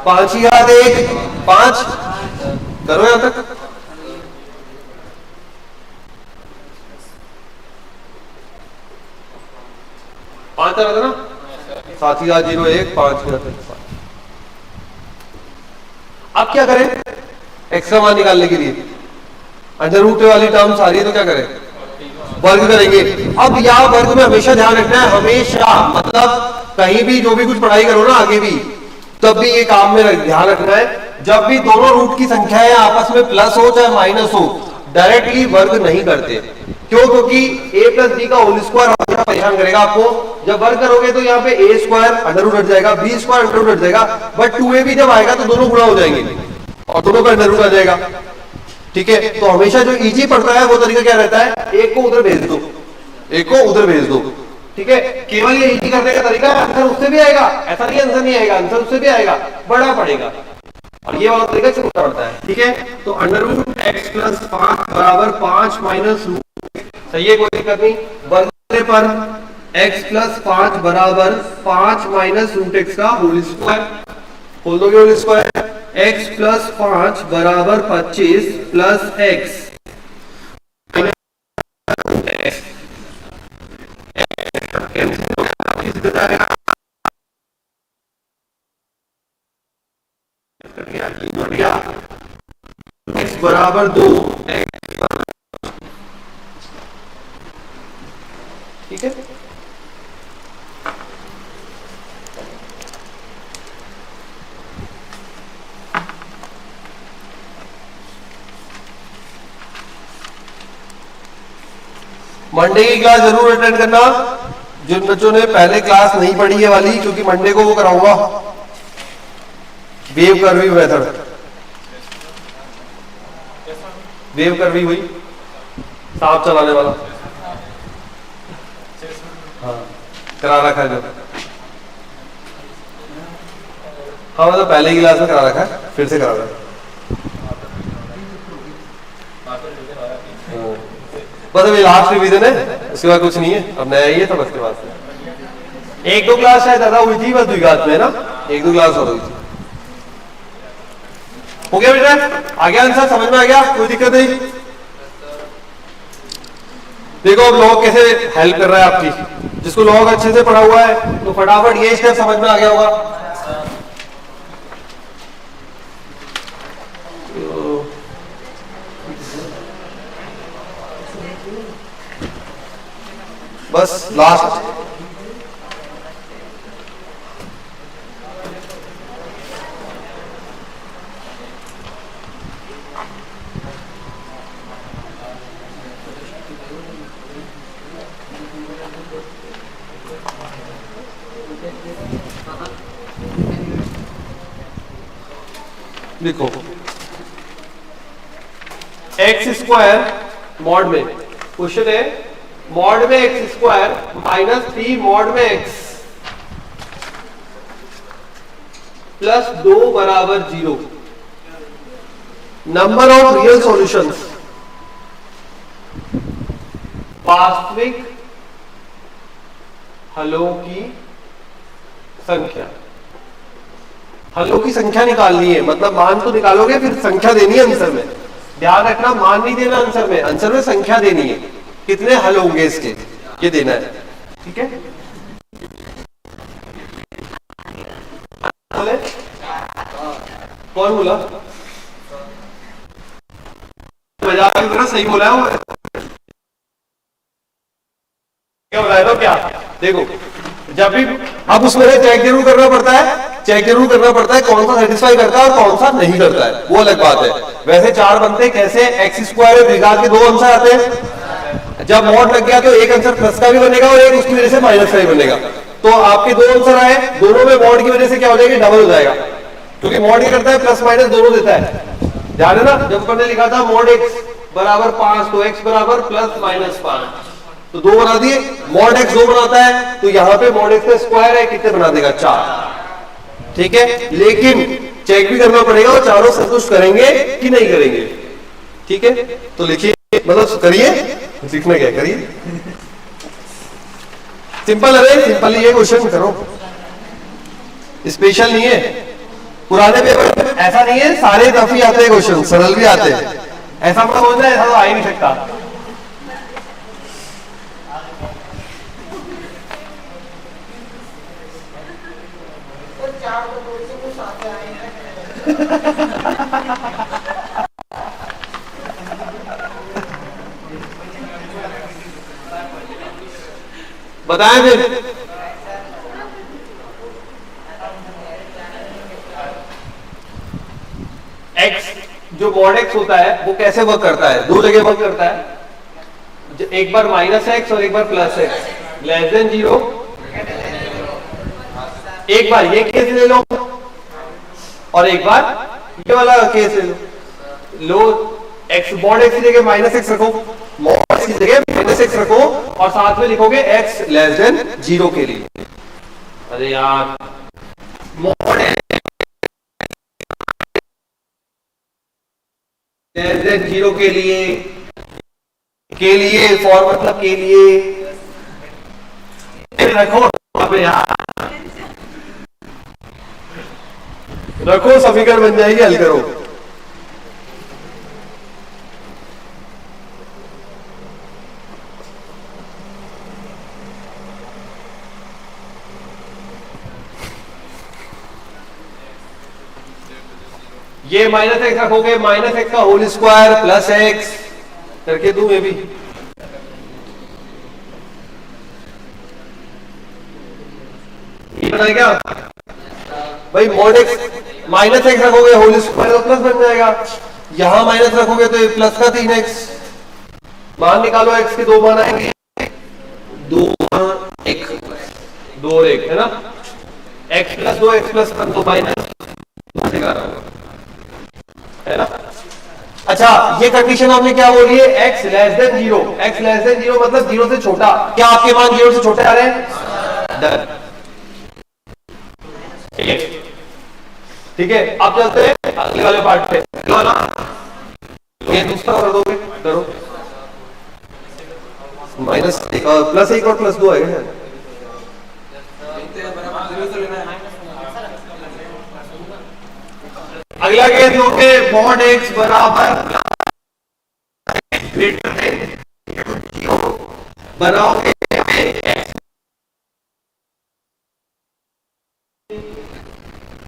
5 की घात 1 5। करो यहां तक। पांच आ रहा था ना, 7 की घात 0 1 5 की घात 5। अब क्या करें एक्स का मान निकालने के लिए? अंडर रूट वाली टर्म्स आ रही है तो क्या करें? वर्ग करेंगे। अब यहाँ वर्ग में हमेशा ध्यान रखना है, हमेशा मतलब कहीं भी जो भी कुछ पढ़ाई करो ना आगे भी, तब भी ये काम में ध्यान रखना है, जब भी दोनों रूट की संख्या है आपस में प्लस हो चाहे माइनस हो, डायरेक्टली वर्ग नहीं करते। क्यों? क्योंकि a प्लस बी का होल स्क्वायर हमेशा परेशान करेगा आपको। जब वर्क करोगे तो यहाँ पे a स्क्वायर अंडर रूट हट जाएगा, b स्क्वायर अंडर रूट हट जाएगा, बट 2a भी जब आएगा तो दोनों गुणा हो जाएंगे और दोनों का अंडर रूट आ जाएगा। ठीक है, तो हमेशा जो इजी पड़ता है वो तरीका क्या रहता है, एक को उधर भेज दो, एक को उधर भेज दो। ठीक है, केवल ये इजी करने का तरीका है, आंसर उससे भी आएगा, ऐसा नहीं आंसर नहीं आएगा, आंसर उससे भी आएगा, बड़ा पड़ेगा, और ये वाला तरीका छोटा पड़ता है। ठीक है, तो अंडर रूट एक्स प्लस 5 बराबर 5 माइनस रूट, सही है, कोई दिक्कत नहीं। वर्ग करने पर एक्स प्लस 5 बराबर 5 माइनस रूट एक्स का होल स्क्वायर, खोल दोगे होल स्क्वायर, एक्स प्लस 5 बराबर 25 प्लस एक्स एक्स बराबर 2। ठीक है, मंडे की क्लास जरूर अटेंड करना, जिन बच्चों ने पहले क्लास नहीं पढ़ी है वाली, क्योंकि मंडे को वो कराऊंगा wave curvy method, wave curvy हुई सांप चलाने वाला, हाँ करा रखा है जो, हाँ मतलब पहले की क्लास में करा रखा है, फिर से करा रहा है, बस अभी लास्ट रिवीजन है, उसके बाद कुछ नहीं है, अब नया ही है, तो बस के बाद से एक दो क्लास शायद ज्यादा हुई थी बस द्विघात में ना, एक दो क्लास और हुई थी। हो गया बेटा, आ गया आंसर, समझ में आ गया, कोई दिक्कत नहीं। देखो अब लॉग कैसे हेल्प कर रहा है आपकी, जिसको लॉग अच्छे से पढ़ा हुआ है तो फटाफट ये स्टेप समझ में आ गया होगा। बस लास्ट लिखो, एक्स स्क्वायर मॉड में, क्वेश्चन है मॉड में एक्स स्क्वायर माइनस 3 मॉड में एक्स प्लस 2 बराबर 0, नंबर ऑफ रियल सॉल्यूशंस, वास्तविक हलों की संख्या, हलों की संख्या निकालनी है, मतलब मान तो निकालोगे फिर संख्या देनी है आंसर में, ध्यान रखना मान नहीं देना आंसर में संख्या देनी है, कितने हल होंगे इसके ये देना है। ठीक है, कौन बोला, मजाक की तरह सही बोला है वो, क्या बोला तो क्या, देखो जब भी अब उसमें चेक जरूर करना पड़ता है, चेक जरूर करना पड़ता है कौन सा सेटिस्फाई करता है और कौन सा नहीं करता है, वो अलग बात है। वैसे 4 बनते कैसे, एक्स स्क्वायर द्विघात के 2 आंसर आते हैं, जब मॉड लग गया तो एक आंसर प्लस का भी बनेगा और एक उसकी वजह से माइनस का भी बनेगा, तो आपके 2 आंसर आए, दोनों में मॉड की वजह से क्या हो जाएगा, डबल हो जाएगा, क्योंकि मॉड क्या करता है प्लस माइनस दोनों देता है। ध्यान है ना, जब हमने लिखा था मॉड एक्स बराबर 5 तो एक्स बराबर प्लस माइनस 5, तो 2 बना दिए, मॉड एक्स 2 बनाता है, तो यहाँ पे मॉड एक्स का स्क्वायर है, कितने बना देगा 4। ठीक है, लेकिन चेक भी करना पड़ेगा वो चारों संतुष्ट करेंगे कि नहीं करेंगे। ठीक है, तो लिखिए, मतलब करिए, सीखना क्या करिए, सिंपल है, सिंपल ये क्वेश्चन करो, स्पेशल नहीं है। पुराने पेपर में ऐसा नहीं है सारे टफ ही आते हैं क्वेश्चन, सरल भी आते हैं, ऐसा मतलब होता है, ऐसा तो आ ही नहीं सकता। बताएं फिर, एक्स जो मॉड एक्स होता है वो कैसे वर्क करता है, 2 जगह वर्क करता है। एक बार माइनस एक्स और एक बार प्लस एक्स लेस देन 0, एक बार ये केस ले लो और एक बार ये वाला केस ले लो। एक्स मॉड एक्स की जगह माइनस एक्स रखो, मॉड एक्स की जगह माइनस एक्स रखो और साथ में लिखोगे एक्स लेस देन 0 के लिए। अरे यार मॉड लेस देन 0 के लिए फॉर मतलब के लिए रखो यार, रखो समीकरण बन जाएगी, हल करो। ये माइनस एक्स रखोगे, माइनस एक्स का होल स्क्वायर प्लस एक्स करके दूं ये भी। ये बनाए क्या भाई, मॉड एक्स माइनस एक्स रखोगे होल स्क्वायर तो प्लस बन जाएगा, यहां माइनस रखोगे तो प्लस का 3x। मान निकालो x के दो मान आएंगे, 2 1 2 और 1 है ना, x plus 2 x plus 2 minus है ना। अच्छा ये कंडीशन आपने क्या बोली है, x less than 0, x less than 0 मतलब 0 से छोटा। क्या आपके मान 0 से छोटे आ रहे हैं? डन, ठीक है। अब चलते हैं अगले वाले पार्ट पे। ये दूसरा कर दोगे, करो माइनस प्लस 1 और प्लस 2 है। अगला केस लोगे मॉड एक्स बराबर ग्रेटर देन बनाओगे,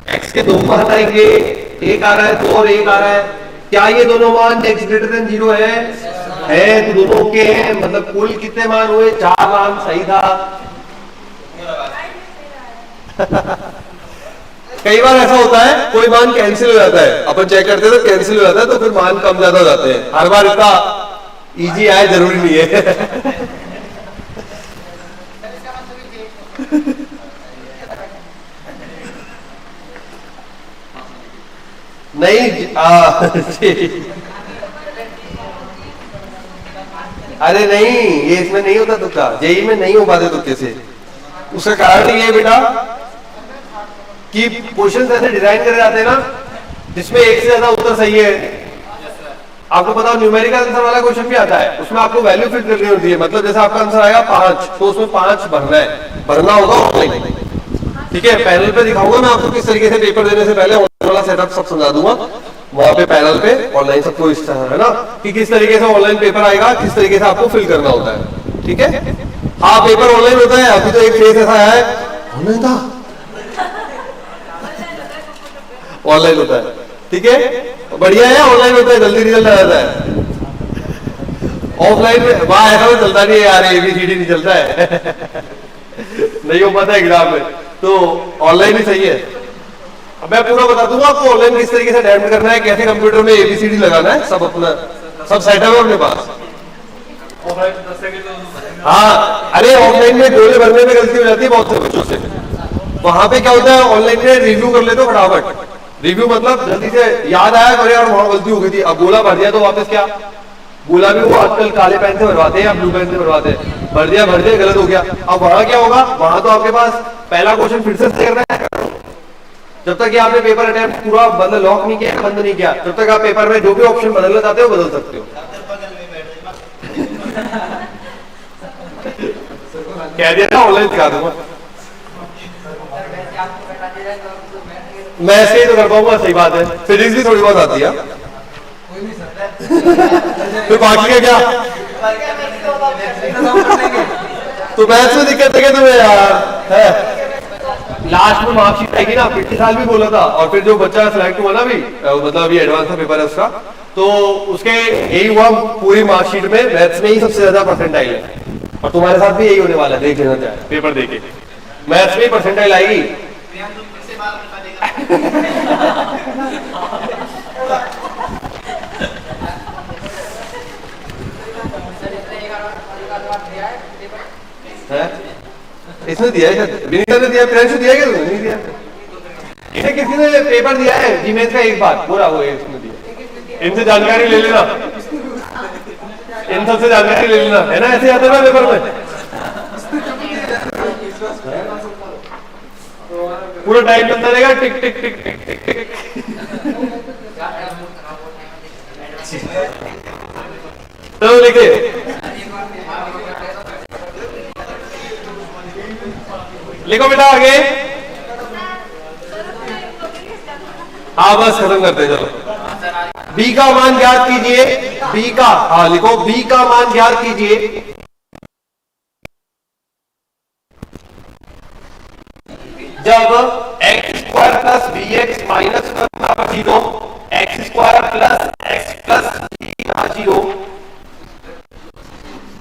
एक्स के दो मान आएंगे, एक आ रहा है 2 और एक आ रहा है। क्या ये दोनों मान एक्स ग्रेटर देन 0 है तो दोनों ओके हैं, मतलब कुल कितने मान हुए, 4 मान, सही था। कई बार ऐसा होता है कोई मान कैंसिल हो जाता है, अपन चेक करते हैं तो कैंसिल हो जाता है, तो फिर मान कम ज्यादा हो जाते हैं। हर बार इतना इजी आए जरूरी नहीं है। नहीं अरे नहीं, ये इसमें नहीं होता तुक्का, जेई में नहीं हो पाते तुक्के से। उसका कारण ये है बेटा कि क्वेश्चन ऐसे डिजाइन करे जाते हैं ना जिसमें एक से ज्यादा उत्तर सही है। आपको पता हो न्यूमेरिकल आंसर वाला क्वेश्चन भी आता है, उसमें आपको वैल्यू फिट करनी होती है। मतलब जैसे आपका आंसर आएगा 5 तो उसमें 5 भरना है, भरना होगा ऑनलाइन, ठीक है। पैनल पे दिखाऊंगा मैं आपको किस तरीके से, पेपर देने से पहले ऑनलाइन वाला सेटअप सब समझा दूंगा वहां पे पैनल पे ऑनलाइन सबको इस तरह है ना कि किस तरीके से ऑनलाइन पेपर आएगा, किस तरीके से आपको फिल करना होता है, ठीक है। हाँ पेपर ऑनलाइन होता है, अभी तो एक फेस ऐसा है ऑनलाइन था, ऑनलाइन होता है, ठीक है। बढ़िया है, ऑनलाइन होता है, जल्दी रिजल्ट आ जाता है। ऑफलाइन में वहां ऐसा तो चलता नहीं है यार, ABCD नहीं चलता है। नहीं हो पाता एग्जाम में, तो ऑनलाइन ही सही है। अब मैं पूरा बता दूंगा आपको ऑनलाइन किस तरीके से अटेम्प्ट करना है, कैसे कंप्यूटर में ABCD लगाना है, सब अपना सब सेटअप है अपने पास। हाँ अरे ऑनलाइन में डोले भरने में गलती हो जाती है बहुत से बच्चों से। वहां पे क्या होता है, ऑनलाइन में रिव्यू कर लेते हो फटाफट। रिव्यू मतलब जल्दी से याद आया करे और वहां गलती हो गई थी, अब गोला भर दिया तो वापस क्या, गोला भी वो आजकल काले पेन से भरवाते हैं या ब्लू पेन से भरवाते हैं, भर दिया गलत हो गया। अब वहां क्या होगा, वहां तो आपके पास पहला क्वेश्चन फिर से करना है। जब तक कि आपने पेपर अटेम्प्ट पूरा बंद लॉक नहीं किया, बंद नहीं किया, जब तक आप पेपर में जो भी ऑप्शन बदलना चाहते हो बदल सकते हो। कह दिया ना ऑनलाइन सिखा दूंगा, मैं ऐसे ही तो कर पाऊंगा, सही बात है। फिजिक्स भी थोड़ी बहुत आती है, तो बाकी का क्या, तो मैथ्स में दिक्कत है तुम्हें यार, है लास्ट में मार्कशीट आएगी ना, पिछले साल भी बोला था। और फिर जो बच्चा सिलेक्ट हुआ ना भी, मतलब अभी एडवांस का पेपर है उसका, तो उसके यही हुआ, पूरी मार्कशीट में मैथ्स में ही सबसे ज्यादा परसेंटाइल है। और तुम्हारे साथ भी यही होने वाला है, देख लेना चाहे पेपर देके, मैथ्स में परसेंटाइल आएगी। है? इसने दिया है, विनीता ने दिया, प्रियांशु दिया क्या? तुमने नहीं दिया। इन्हें किसी ने पेपर दिया है जीमेल का एक बार पूरा वो इसने दिया। इनसे जानकारी ले लेना, इन सबसे जानकारी ले लेना, है ना? ऐसे आता है ना पेपर में, पूरा टाइम चलता रहेगा, टिक टिक टिक टिक टिक टिक। चलो लिखिए, लिखो बेटा आगे। हाँ बस खत्म करते हैं, चलो। बी का मान ज्ञात कीजिए, बी का, हाँ लिखो, बी का मान ज्ञात कीजिए जब X square plus B X minus 1 बराबर 0, x square plus X plus B बराबर 0,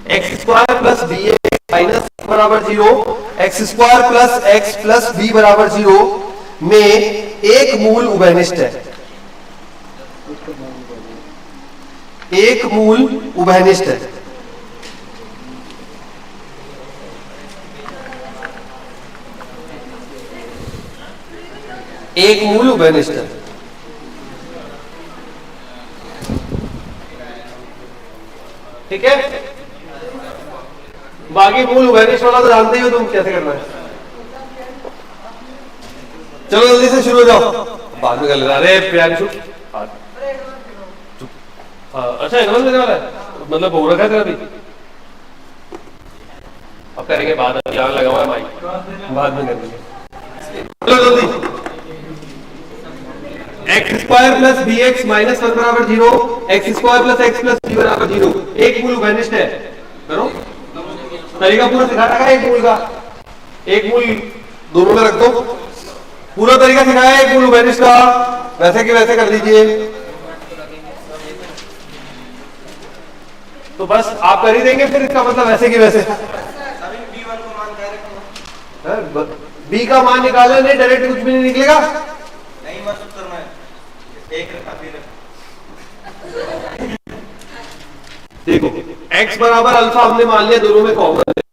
x square plus B X minus बराबर 0, x square plus X plus B बराबर 0 में एक मूल उभयनिष्ठ है, एक मूल उभयनिष्ठ है। एक मूल उभयनिष्ठ है, ठीक है? बाकी मूल उभयनिष्ठ वाला तो जानते ही हो तुम कैसे करना है। चलो जल्दी से शुरू हो जाओ, बाद में कर लेना। अरे प्रियांशु अच्छा एग्जाम देने वाला है, मतलब हो रखा है तेरा भी? अब करेंगे बाद में, यहाँ लगा हुआ है माइक, बाद में करेंगे। चलो जल्दी। X square plus B X minus 1 बराबर 0, x square plus X plus B बराबर 0, एक मूल उभयनिष्ठ है। करो, तरीका पूरा सिखा रखा है एक मूल का, एक मूल दोनों में रख दो, पूरा तरीका सिखाया एक मूल उभयनिष्ठ का, वैसे कि वैसे कर लीजिए। तो बस आप कर ही देंगे फिर, इसका मतलब वैसे कि वैसे। बी का मान निकालना नहीं, डायरेक्ट कुछ भी नहीं निकलेगा। नहीं मत करना है, एक देखो x बराबर अल्फा हमने मान लिया, दोनों में कॉमन है,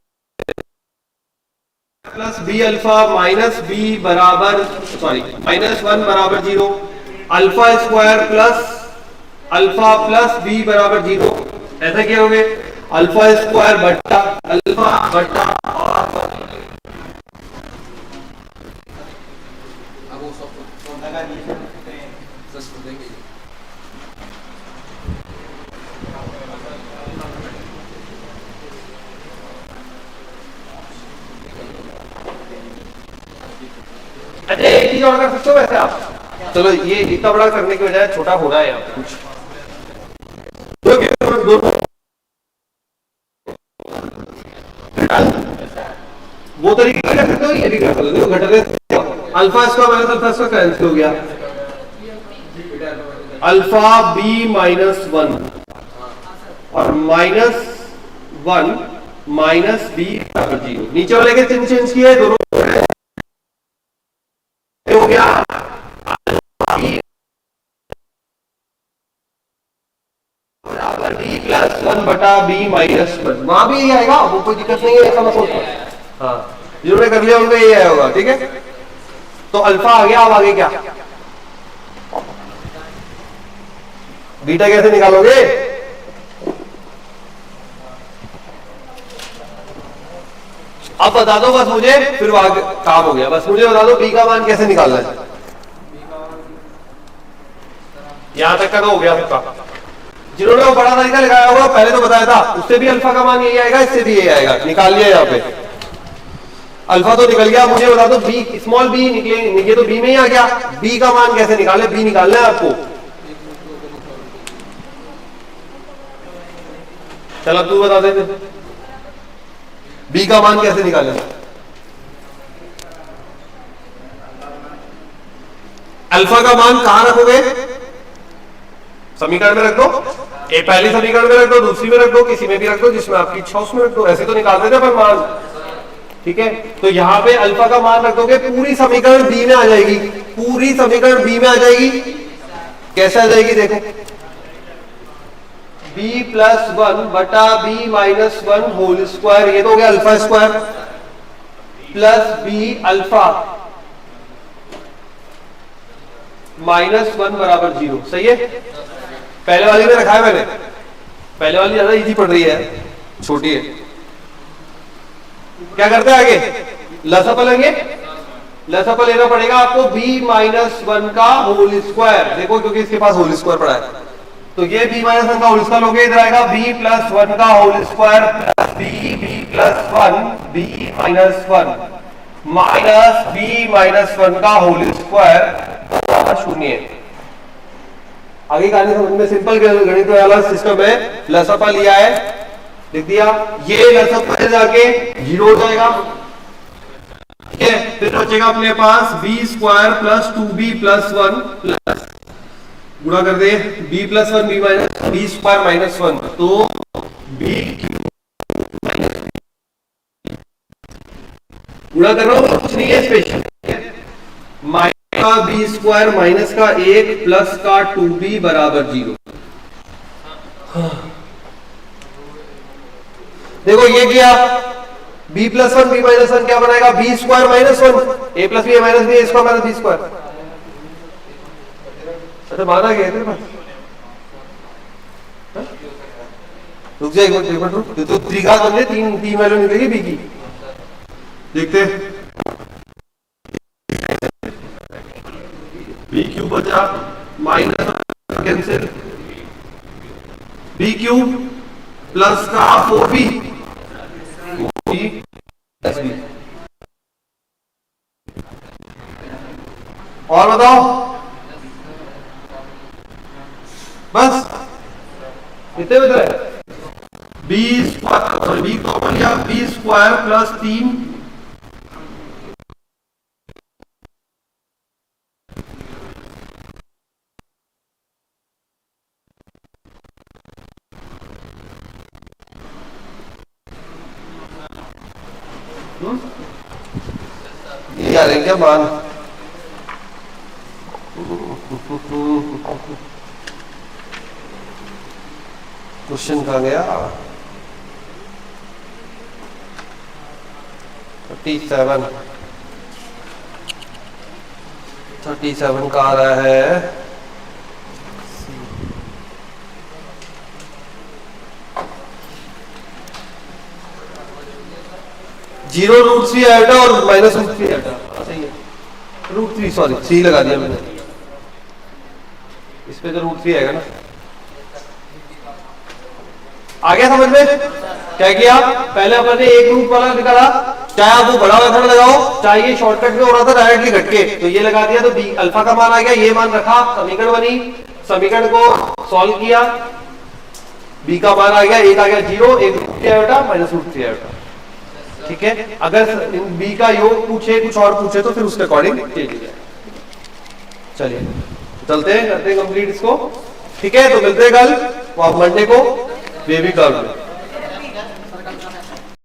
plus B alpha minus B बराबर माइनस 1 बराबर 0, alpha square plus alpha plus B बराबर 0। ऐसा क्या होगे, अल्फा स्क्वायर बट्टा अल्फा बट्टा अच्छा एक चीज और कर सकते हो वैसे आप। चलो ये इतना बड़ा करने की बजाय छोटा हो रहा है यहाँ पे कुछ, वो तरीके कर सकते हो, ये भी कर सकते हो। घटाने alpha square minus alpha square cancel हो गया, अल्फा बी माइनस 1 और माइनस 1 माइनस बी बराबर 0। नीचे वाले के चिन्ह चेंज किए, दोनों हो गया बराबर बी प्लस 1 बटा बी माइनस 1। वहां भी यही आएगा, वो कोई दिक्कत नहीं है, ऐसा मत सोचो। हाँ जिन्होंने कर लिया उनका यही आया होगा, ठीक है? तो अल्फा आ गया, अब आगे क्या? बीटा कैसे निकालोगे? अब बता दो बस मुझे, फिर आगे काम हो गया। बस मुझे बता दो बी का मान कैसे निकालना है। यहां तक का तो हो गया सबका। जिन्होंने वो बड़ा तरीका लगाया होगा, पहले तो बताया था, उससे भी अल्फा का मान यही आएगा, इससे भी यही आएगा। निकाल लिया यहाँ पे, अल्फा तो निकल गया। मुझे बता दो बी, स्मॉल बी निकले, ये तो बी में ही आ गया। बी का मान कैसे निकाले? बी निकालना है आपको। चलो तू बता दे बी का मान कैसे निकाले। अल्फा का मान कहां रखोगे? समीकरण में रख दो, एक पहली समीकरण में रख दो, दूसरी में रख दो, किसी में भी रख दो जिसमें आपकी इच्छा उसमें रख दो। ऐसे तो निकाल देते पर मान, ठीक है? तो यहां पे अल्फा का मान रख दोगे, पूरी समीकरण बी में आ जाएगी, पूरी समीकरण बी में आ जाएगी। कैसे आ जाएगी देखो, बी प्लस वन बटा B minus one whole square, ये तो हो गया alpha square, plus B alpha minus one बराबर 0। सही है, पहले वाली में रखा है मैंने, पहले वाली ज्यादा इजी पड़ रही है, छोटी है। क्या करते हैं आगे, लसापा लेंगे, लसापा लेना पड़ेगा आपको b माइनस वन का होल स्क्वायर, देखो क्योंकि इसके पास होल स्क्वायर पड़ा है, तो ये b माइनस वन का होल स्क्वायर हो गया, इधर आएगा b प्लस वन का whole square plus b plus one b minus one minus b minus one का होल स्क्वायर 0। आगे कहानी समझ में सिंपल गणित वाला सिस्टम है, लसापा लिया है, लिख दिया, ये लसापा जाके 0 हो जाएगा, ठीक है, फिर बचेगा अपने पास b square plus 2b plus one plus गुणा कर दे b plus one b minus b square minus one, तो b गुणा कर रहा हूं, कुछ नहीं है स्पेशल, माइनस का बी स्क्वायर माइनस का 1 प्लस का 2b बराबर 0। देखो ये किया, b plus one b minus one क्या बनाएगा, b square minus one, a plus B minus B square minus B square. अच्छा माना गया तेरे पास, रुक जाए एक मिनट रुक, तो त्रिघात बन गए, तीन वैल्यू निकलेगी b की, देखते बी क्यूब बचा minus cancel, B cube plus का 4b प्लस बी, और बताओ बस कितने बच रहे, बी स्क्वायर बी कॉमन लिया, बी स्क्वायर प्लस 3 ये आ रहे क्या मान, क्वेश्चन कहाँ गया, 37 का आ रहा है, जीरो रूट 3 आएगा और माइनस रूट 3 आएगा, सही है, रूट 3 सॉरी 3 लगा दिया मैंने, इस पे तो रूट 3 आएगा ना। आ गया समझ में, क्या किया, पहले अपन ने एक रूट वाला निकाला, चाहे आप वो बड़ा मेथड लगाओ, चाहे ये शॉर्टकट में हो रहा था डायरेक्टली घटके, तो ये लगा दिया, तो बी अल्फा का मान आ गया, ये मान रखा, समीकरण बनी, समीकरण को सॉल्व किया, बी का मान आ गया, एक आ गया 0, एक रूट 3 आएगा माइनस रूट 3 आएगा, ठीक है। अगर बी का योग पूछे कुछ और पूछे तो फिर उसके अकॉर्डिंग चलिए चलते हैं, करते हैं कंप्लीट इसको, ठीक है। तो मिलते हैं कल मंडे को बेबी कर्व में।